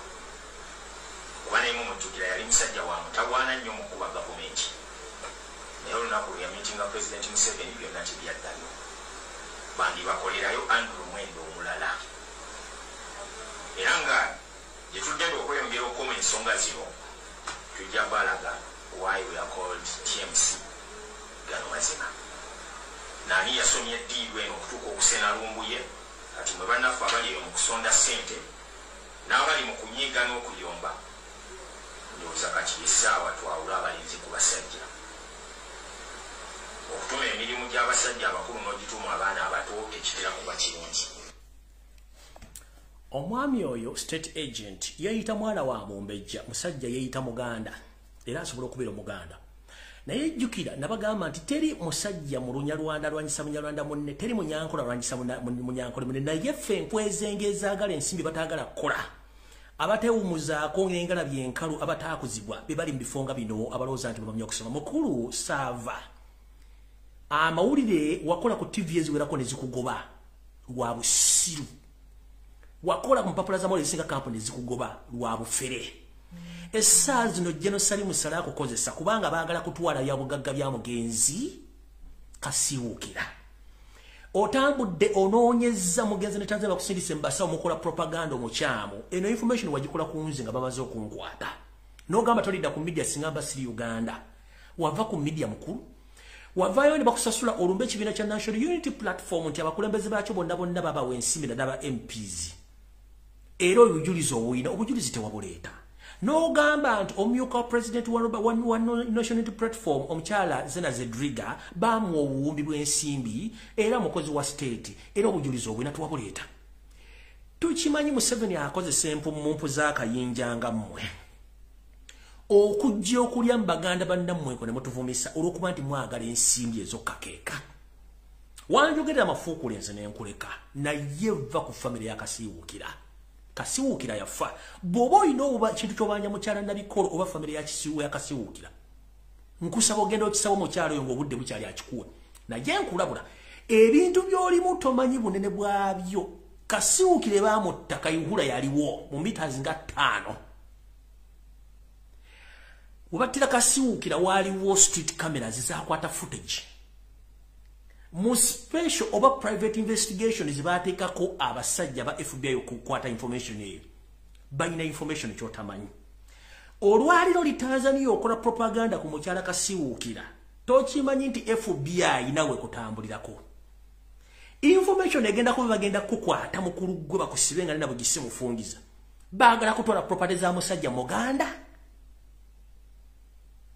kuba naye mumujjukira yali musajja wa mutawaana nnyo mu kuba gavumenti naye olunaku lwe yamitinga President Museveni byonna tebyaddayo bandi bakolerayo Andrew Mwendo omulala era nga gye tugenda okweyongera okukoma ensonga zino tujja balaga why we are called TMC gano mazima nani yasomye eddiiru eno okutuuka okusena Lumbuye kati mwe bannaffe abali eyo mu kusonda ssente n'abali mu kunyiiga n'okuyomba ndowooza kati essaawa twawula abalinzi ku basajja okutuma emirimu gy'abasajja abakulu n'ogituma abaana abato tekitera kuba kirungi omwami oyo state agent yeyita mwana wa Mumbejja musajja yeyita Muganda era asobola okubeera Omuganda naye ejjukira nabagamba nti teri musajja mu Lunyarwanda alwanyisa Munyarwanda munne teri Munyankole alwanyisa Munyankole munne naye ffe enkwezenge ezaagala ensimbi bataagala kukola abatewumuzaako ng'engala byenkalu abataakuzibwa be bali mu bifonga bino abalowooza nti bamanya okusoma mukulu saava amawulire wakola ku TV eziwerako ne zikugoba lwa busiru wakola ku mpapula z'amawulire ezisinga kampuni ezikugoba lwa bufere essaawa zino Jenosali Musala akukozesa kubanga baagala kutwala bya bugagga bya mugenzi kasiwukira otambudde onoonyezza mugenzi ne tanze bakusindise mbasawo mukola propaganda omukyamu eno information wagikola ku nze nga bamaze okunkwata n'ogamba tolidda ku media singa mbasiri Uganda wava ku media mukulu wavaayo ne bakusasula olumbe ekibiina kya National Unity Platform nti abakulembeze baakyo bonna bonna babawa ensimbi naddala MPs era obujulizi obuyina obujulizi tewabuleeta n'ogamba nti omumyuka president wa National Unity Platform omukyala Zena Zedriga bamuwa obuwumbi bw'ensimbi era mukozi wa state era obujulizi obuyina tewabuleeta tukimanyi Museveni akozesa empumumpu z'akayinja nga mmwe okujja okulya mu baganda bannammweko ne mutuvumisa olw'okuba nti mwagala ensimbi ez'okkakeeka wanjogerera amafuukule nze n'enkuleka naye va ku famire ya Kasiwukira yafa bw'oba olina oba kintu ky'obanja mukyala Nabikolo oba famire ya Kasiwukira nkusaba ogenda okisaba omukyala oyo ng'obudde bukyali akikuwa naye nkulabula ebintu by'olimu tomanyi bunene bwabyo Kasiwukire baamutta Kayihura yaliwo mu meters nga 5 Ubatira Kasiwukira waliwo street cameras zakwata footage mu special oba private investigation zibateekako abasajja ba FBI okukwata information eyo balina information kyotamanyi olwaliro li Tanzania okola propaganda ku mukyala Kasiwukira tokimanyi nti FBI nawe kutambulirako information egenda kuba bagenda kukwata mukulu gwe bakusibe nga nabo gisimufungiza baagala kutwala property za musajja Muganda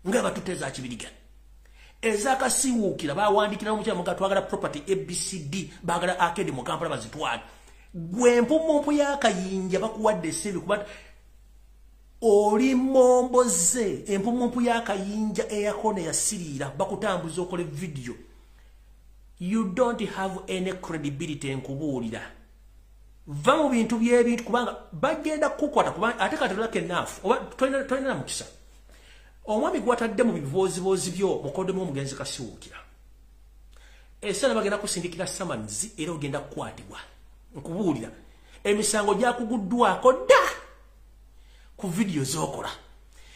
nga batuteza kibiriga eza Kasiwukira bawandikira omukyala Muganda twagala property ABCD baagala arcade mu Kampala bazitwala gwe empumumpu y'akayinja bakuwadde sebi kuba oli momboze empumumpu y'akayinja eyakone yasirira bakutambuza okole video you don't have any credibility enkubuulira va mu bintu by'ebintu kubanga bagenda kukwata kubanga ate katolaka enough oba tolina mukisa omwami gwatadde mu bivoozivozi byo mukodemu omugenzi kasiwukira esana bagenda kusindikira summons era ogenda kukwatibwa nkubuulira emisango gyakuguddwako dda ku video z'okola.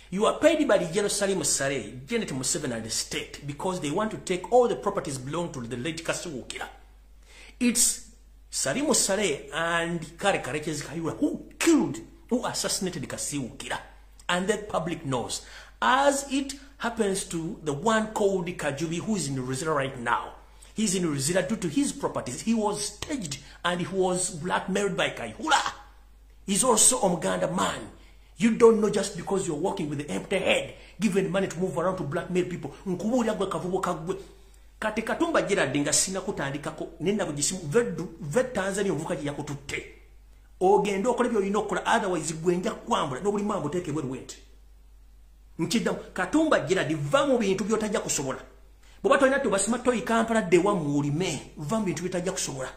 You are paid by the Jerusalem Sare, Janet Museveni and the state because they want to take all the properties belong to the late Kasiwukira. It's Salimu Sare and Kare Karekezi Kayura who assassinated Kasiwukira. And the public knows. As it happens to the one called Kajubi who is in Rizira right now. He's in Rizira due to his properties. He was staged and he was blackmailed by Kaihura. He's also a Muganda man. You don't know just because you're walking with an empty head, given money to move around to blackmail people. Nkubuli agwe kavubo kagwe. Kati Katumba Gerald nga sina kutandikako nenda bugisimu vet Tanzania ovuka yako tutte. Ogendo okola byo olina okola otherwise gwenja kwambula nobuli mambo teke wet. Nkidda Katumba Gerald va mu bintu byotajja kusobola. Bwoba tolina tubasima toyi Kampala dewa mulime va mu bintu byotajja kusobola.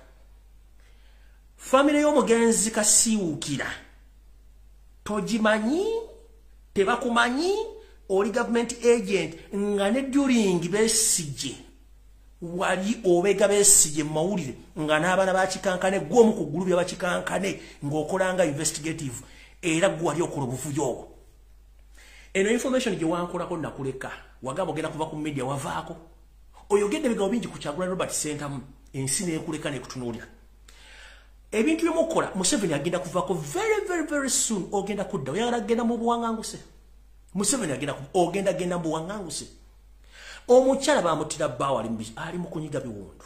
Family y'omugenzi Kasiwukira. Tojimanyi, tebakumanyi, oli government agent, nga ne during Besigye, wali obega Besigye mawulire, nga n'abaana bakikankane, gwomu ku group y'abakikankane, ng'okolanga investigative, era gwali okola obuvuyo obwo. Eno information gye wankolako nakuleka, wagamba ogenda kuva ku media wavaako, oyogedde ebigambo bingi ku Kyagulanyi Robert Sentamu, ensi n'ekuleka n'ekutunuulira. Ebintu byomukola Museveni agenda kuvako very soon ogenda kudda oyagala agenda mu buwanganguse Museveni agenda ogenda mu buwanganguse omukyala bamutira bawa ali mu kunyiga biwundu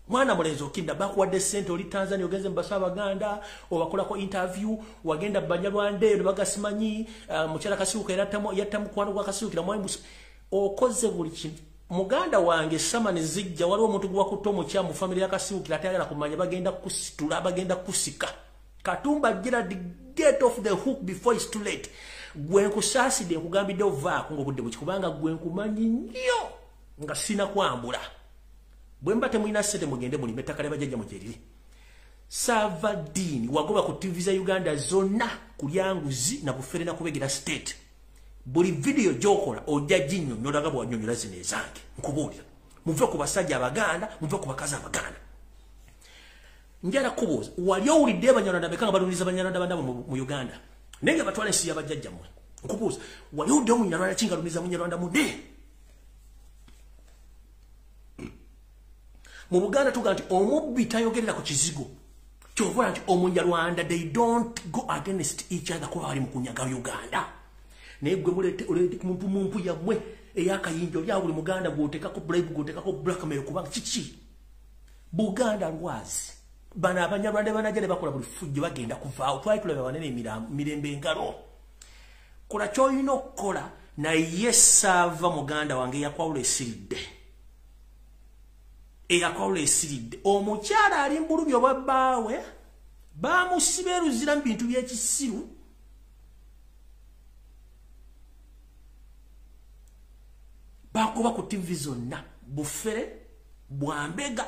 mwana mulenzi okinda bakuwadde ssente oli Tanzania ogenze mu Basabaganda obakolako interview wagenda Banyarwanda eno bagasimanyi mukyala Kasiwukira yattamu kwano gwa Kasiwukira mwali okoze buli kintu Muganda wange samani zijja waliwo omuntu gwa kutomo kya mu family ya Kasiwukira atayagala kumanya bagenda kusitula bagenda kusika Katumba Gerald get off the hook before it's too late gwe nkusaside nkugambidde ovaako ng'obudde bukikubanga gwe nkumanyi nnyo nga sina kwambula bwe mba temulina ssente mugende mulime ettaka ly'abajjajja mu gyeriri Savadini wagoba ku TV za Uganda zonna ku lyanguzi na bufere na kubegera state buli video jokola ojja jinyo nyodaga bwa nyonyola zine ezange nkubuulira muve ku basajja abaganda muve ku bakazi abaganda njala kubuuza wali owulidde Abanyarwanda bekanga baluniriza Abanyarwanda bandabo mu Uganda nenge batwala ensi y'abajjajja mmwe nkubuuza wali owulidde Omunyarwanda kinga aluniriza Munyarwanda munne mu Buganda tuga nti omubbi tayogerera ku kizigo kyovola nti Omunyarwanda they don't go against each other kuba bali mu kunyaga Uganda negwe mulete mumpu yamwe eyakayinjo lya buli Muganda gwotekako bribe gwotekako blackmail kubanga kiki Buganda lwazi bana Abanyarwanda banajja bakola buli fujjo bagenda kuvaawo twali tulaba banene mirembe engalo kola kyoyina okukola naye saava Muganda wange yakwawula esiridde eyakwawula esiridde omukyala ali mbulubyo babbaawe bamusiba eruzira mu bintu by'ekisiru bakuba ku TV zonna bufere bwambega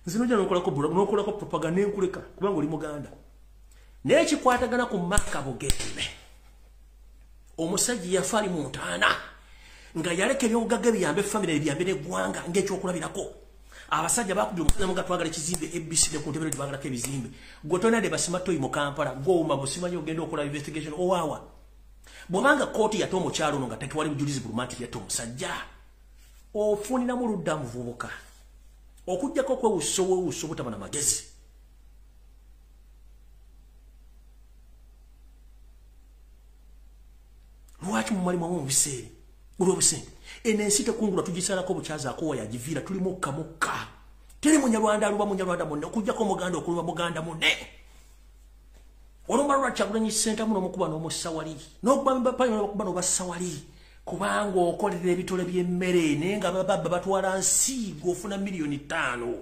nzino jano nokolako propaganda enkuleka kubanga oli Muganda n'ekikwatagana ku makabogedeme omusajja yafaali mu ntaana nga yaleka ebyobugagga biyambe family biyambe n'eggwanga ng'ekyokulabirako abasajja bakubye omukazi muga twagala ekizimbe ABC ne ku ntebero gyebagalako ebizimbe gotonade basima toyi mu Kampala gowuma busimanyi ogenda okola investigation owawa bwabanga kooti yate omukyalo ono nga tekiwali bujulizi bulumantiri yate omusajja ofuniramu ludda muvubuka okujjako okwewusso butaba na magezi lwaki mumalimu mu biseera olw'obusente eno ensi tekungula tugisalako bukyazaako wayagiviira tuli mukka teri Munyarwanda aluba Munyarwanda munne okujjako Omuganda okuluba Muganda munne olumba lwa Kyagulanyi Sentamu n'omukuba n'omussa wali n'okubamba payo n'okuba n'obassa wali kubanga okolera ebitole by'emmere naye nga babba batwala nsi gw'ofuna $5,000,000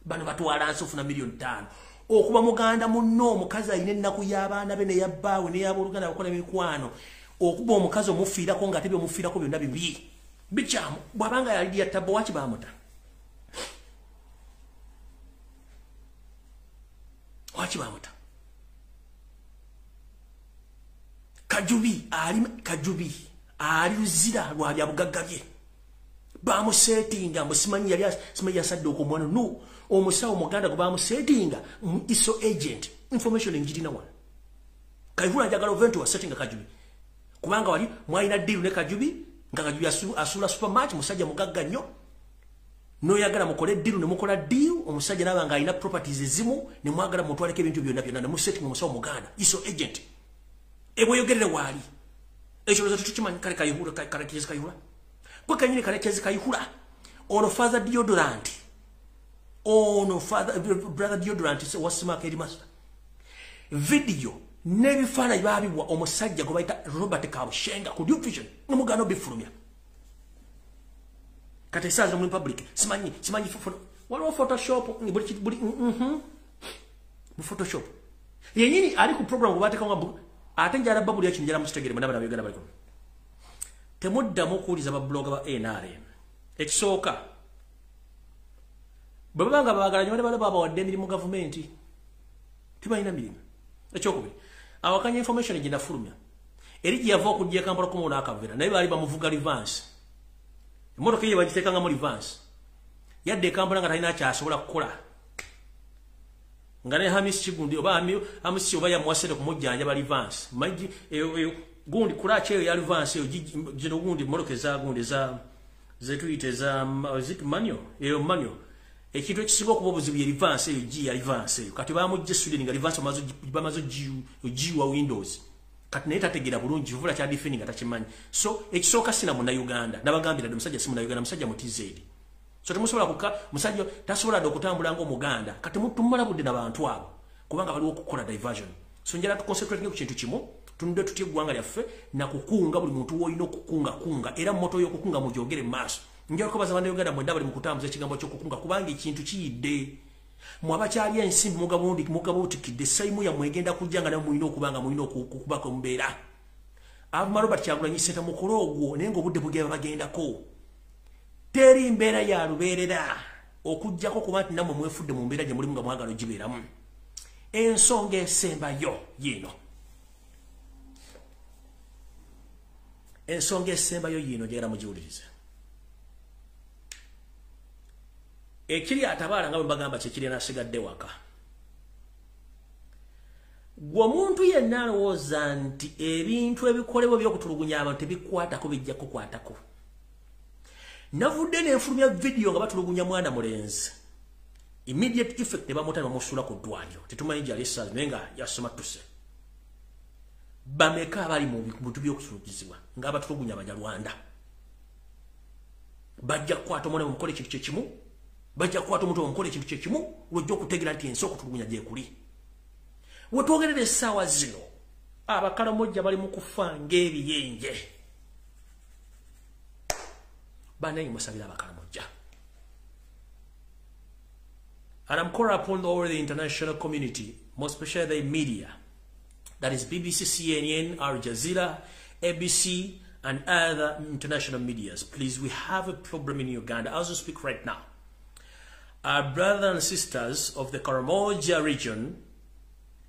bano batwala nsi ofuna $5,000,000 okuba Muganda munno omukazi alina ennaku y'abaana be neyabbaawe neyabooluganda bakola mikwano okuba omukazi omufiirako nga tebyo omufiirako byonna bibi bikyamu bw'abanga yali yattabba waki baamuta Lwaki bamuta? Kajubi ali luzira lwa bya bugagga bye. Bamusetinga musimanyi yali simanyi yasadde okumwana no omusawo muganda go bamusetinga iso agent information engirina wana. Kayihura njagala ovento wa setting Kajubi. Kubanga wali mwalina deal ne Kajubi nga Kajubi asula supermarket musajja mugagga nnyo. No yagala mukole deal ne mukola deal omusajja nabanga alina properties ezimu ne mwagala mutwaleke ebintu byonna ne musetting omusawo muganda iso agent. Ebo yogerere wali. Ekyo lozo tukimanyi kale Kayihura kale kizi Kayihura. Kwa kanyini kale kizi Kayihura. Ono father deodorant. Ono father brother deodorant wasima headmaster. Video nebifaananyi baabibwa omusajja gwe bayita Robert Kabushenga ku New Vision nomugano bifulumya. Kati esaza mu public simanyi waliwo Photoshop buli mu Photoshop. Yenyini ali ku program kubaateka nga ate njala babuli yakinyi njala mukitegere mwana bana Uganda baliko. Temuddamu okuwuliza ba blogger ba NRM. Ekisooka babanga baagala nyo bale baba wadde emirimu gavumenti tibalina mirimu. Ekyokubiri awakanya information egenda fulumya eri yava okujja Kampala ko mona akavera naye bali bamuvuga reverse emotoka ye bagiteekanga mu reverse yadde Kampala nga talina kyasobola kukola nga ne Hamis Kigundi oba Hamis oba yamwasere kumujjanja bali reverse maji gundi kulache eyo ya reverse eyo gino gundi moroke za gundi za zetuyite za manual eyo manual ekintu ekisinga okuba obuzibu ye reverse eyo ya reverse eyo kati bamujje student nga reverse bamazo wa Windows kati naye tategera bulungi vula kya defending atakimanyi so ekisooka sina mu Uganda nabagambira de musajja simu na Uganda musajja mu TZ so temusobola kuka musajja tasobola okutambula ngo Muganda kati mutumala budde nabantu abo kubanga bali okukola diversion so njala tuconcentrate ku kintu kimu tunde tutye gwanga lyaffe na kukunga buli muntu woyina okukunga era moto yo kukunga mujogere maso njalo ko bazabana Uganda mwenda bali mukutambuza ekigambo kyo kukunga kubanga ekintu kiyidde mwabakyali ensimbi mugabo tikidde saimu ya mwegenda kujjanga na muyino okubanga muyino okubako mbeera ava Robert Kyagulanyi senta mukolo ogwo naye ng'obudde bugenda bagendako teri mbeera ya lubeerera okujjako kuba nti nammwe mwefudde mu mbeera gye mulimu nga mwagala ogibeeramu ensonga esembayo yino gyera mugiwulirize ekiri atabaala nga bwe bagamba kyekiri nasigadde waka gwe muntu yenna alowooza nti ebintu ebikolebwa by'okutulugunya abantu tebikwatako bijja kukwatako navudde n'enfulumya video nga batulugunya mwana mulenzi immediate effect ne bamutama bamusuula ku ddwaliro tetumanyi gy'alisa naye nga yasoma tuse bameka abali mu bintu by'okutulugizibwa nga abatulugunya Abanyarwanda bajja kukwata omwana bamukole ekintu kyekimu bajja kukwata omuntu bamukole ekintu kyekimu lwojja okutegeera nti ensi okutulugunya gyekuli wetwogerera essaawa zino abakalamojja bali mu kufa ng'ebiyenje banaye musabira abakalamojja. And I'm calling upon all the international community, most especially the media, that is BBC, CNN, Al Jazeera, ABC, and other international medias. Please, we have a problem in Uganda. As we speak right now, our brothers and sisters of the Karamoja region,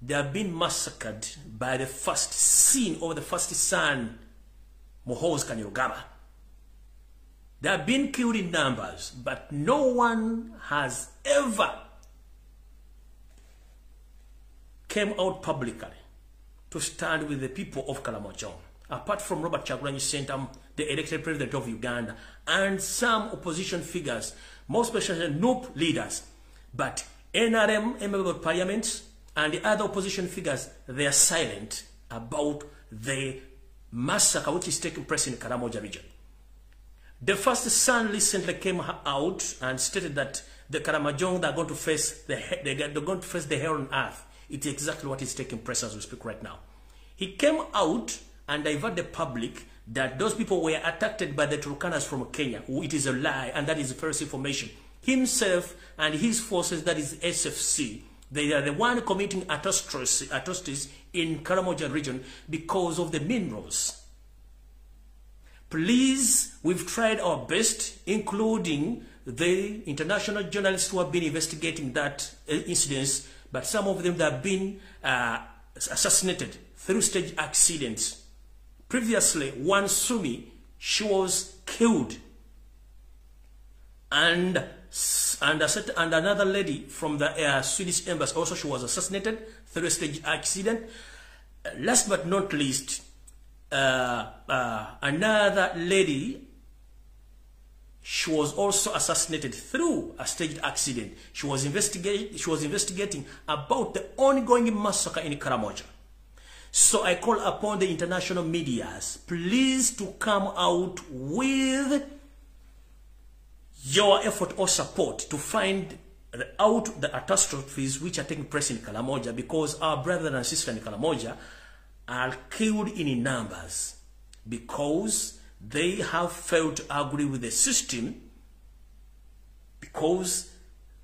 they have been massacred by the first sin or the first son, Muhoozi Kainerugaba. They have been killed in numbers, but no one has ever came out publicly to stand with the people of Karamoja, apart from Robert Kyagulanyi Ssentamu, the elected president of Uganda, and some opposition figures, most especially NUP leaders. But NRM, member of parliament, and the other opposition figures, they are silent about the massacre which is taking place in Karamoja region. The first son recently came out and stated that the Karamojong are going to face they're going to face the hell on earth. It's exactly what is taking place as we speak right now. He came out and diverted the public that those people were attacked by the Turkanas from Kenya. It is a lie, and that is false information. Himself and his forces, that is SFC, they are the one committing atrocities in Karamoja region because of the minerals. Please, we've tried our best, including the international journalists who have been investigating that incidents, but some of them that have been assassinated through stage accidents. Previously, one Sumi, she was killed, and another lady from the Swedish embassy also, she was assassinated through a stage accident. Last but not least, another lady, she was also assassinated through a staged accident. She was investigating about the ongoing massacre in Karamoja. So I call upon the international medias, please to come out with your effort or support to find out the catastrophes which are taking place in Karamoja, because our brothers and sisters in Karamoja are killed in numbers because they have failed to agree with the system, because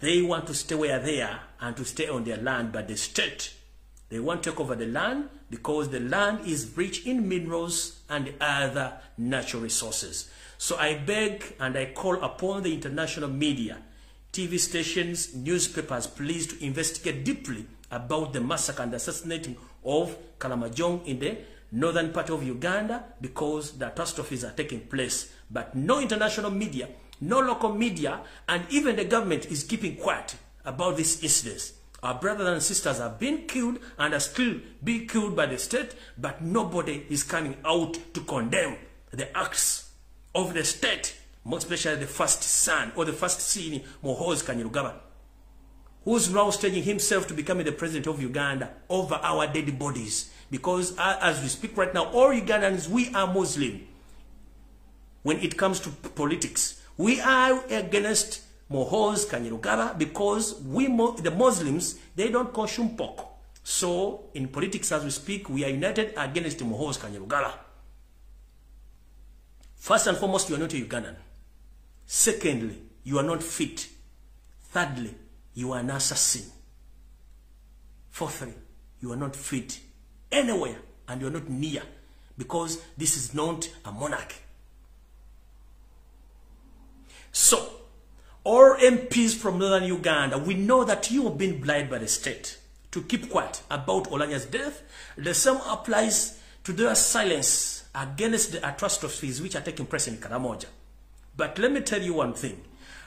they want to stay where they are and to stay on their land, but the state, they want to take over the land because the land is rich in minerals and other natural resources. So I beg and I call upon the international media, TV stations, newspapers, please to investigate deeply about the massacre and assassinating of Kalamajong in the northern part of Uganda, because the catastrophes are taking place. But no international media, no local media, and even the government is keeping quiet about these incidents. Our brothers and sisters have been killed and are still being killed by the state, but nobody is coming out to condemn the acts of the state, more especially the first son or the first seen Muhoozi Kainerugaba, who's now staging himself to become the president of Uganda over our dead bodies. Because as we speak right now, all Ugandans, we are Muslim. When it comes to politics, we are against Muhoozi Kainerugaba because the Muslims, they don't consume pork. So in politics as we speak, we are united against Muhoozi Kainerugaba. First and foremost, you are not a Ugandan. Secondly, you are not fit. Thirdly, you are an assassin. Fourthly, you are not fit anywhere and you are not near, because this is not a monarchy. So, all MPs from northern Uganda, we know that you have been blinded by the state to keep quiet about Olanya's death. The same applies to their silence against the atrocities which are taking place in Karamoja. But let me tell you one thing.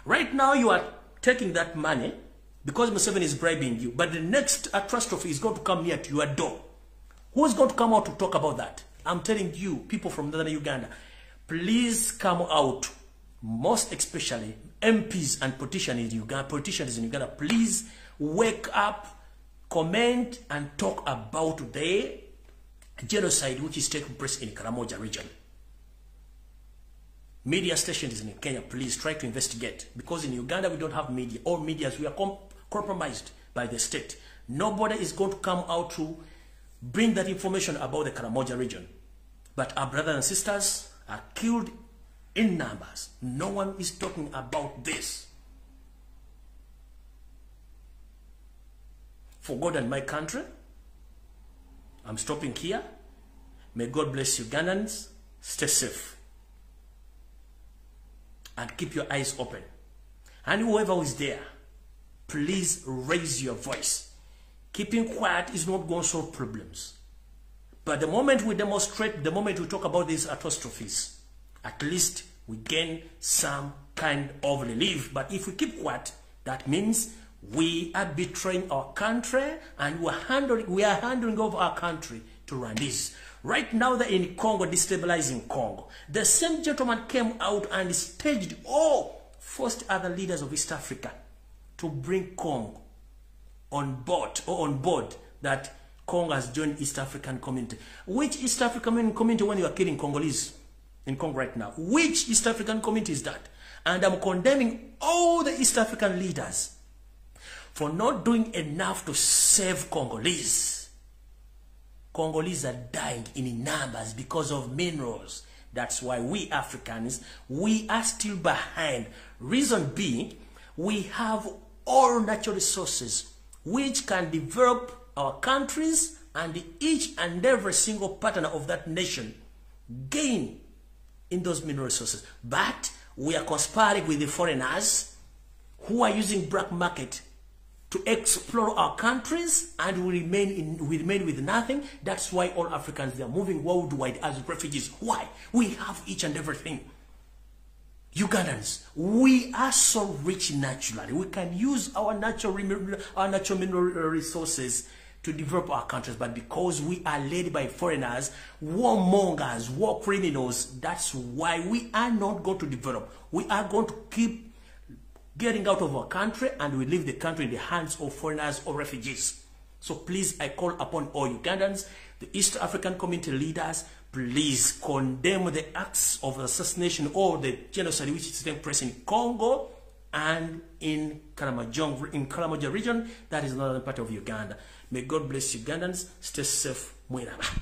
Right now you are taking that money because Museveni is bribing you, but the next atrocity is going to come near to your door. Who is going to come out to talk about that? I'm telling you, people from northern Uganda, please come out, most especially MPs and politicians in Uganda, please wake up, comment and talk about the genocide which is taking place in Karamoja region. Media stations in Kenya, please try to investigate, because in Uganda we don't have media. All medias, we are compromised by the state. Nobody is going to come out to bring that information about the Karamoja region. But our brothers and sisters are killed in numbers. No one is talking about this. For God and my country, I'm stopping here. May God bless Ugandans. Stay safe. And keep your eyes open. And whoever is there, please raise your voice. Keeping quiet is not going to solve problems. But the moment we demonstrate, the moment we talk about these catastrophes, at least we gain some kind of relief. But if we keep quiet, that means we are betraying our country, and we are handing over our country to Rwandese. Right now they're in Congo, destabilizing Congo. The same gentleman came out and staged forced other leaders of East Africa to bring Congo on board that Congo has joined East African community. Which East African community when you are killing Congolese in Congo right now? Which East African community is that? And I'm condemning all the East African leaders for not doing enough to save Congolese. Congolese are dying in numbers because of minerals. That's why we Africans, we are still behind. Reason being, we have all natural resources which can develop our countries, and each and every single partner of that nation gain in those mineral resources. But We are conspiring with the foreigners who are using black market to explore our countries, and we remain with nothing. That's why all Africans, they are moving worldwide as refugees. Why? We have each and everything. Ugandans, we are so rich naturally. We can use our natural mineral resources to develop our countries, but because we are led by foreigners, warmongers, war criminals, that's why we are not going to develop. We are going to keep getting out of our country, and we leave the country in the hands of foreigners or refugees. So please, I call upon all Ugandans, the East African community leaders, please condemn the acts of assassination or the genocide which is taking place in Congo and in Karamoja region, that is another part of Uganda. May God bless Ugandans. Stay safe. Mwiraba.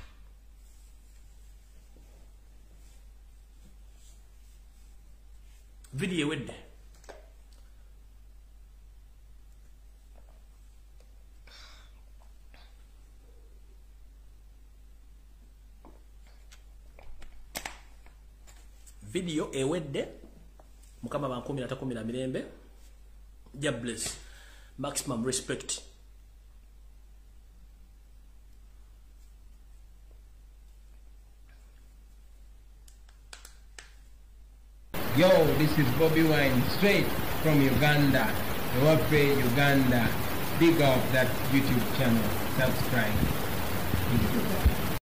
Video with them. Video ewedde mukama bankumi na takumi na mirembe. God bless. Maximum respect. Yo, this is Bobby Wine, straight from Uganda. Ewaffe, Uganda. Big up that YouTube channel. Subscribe.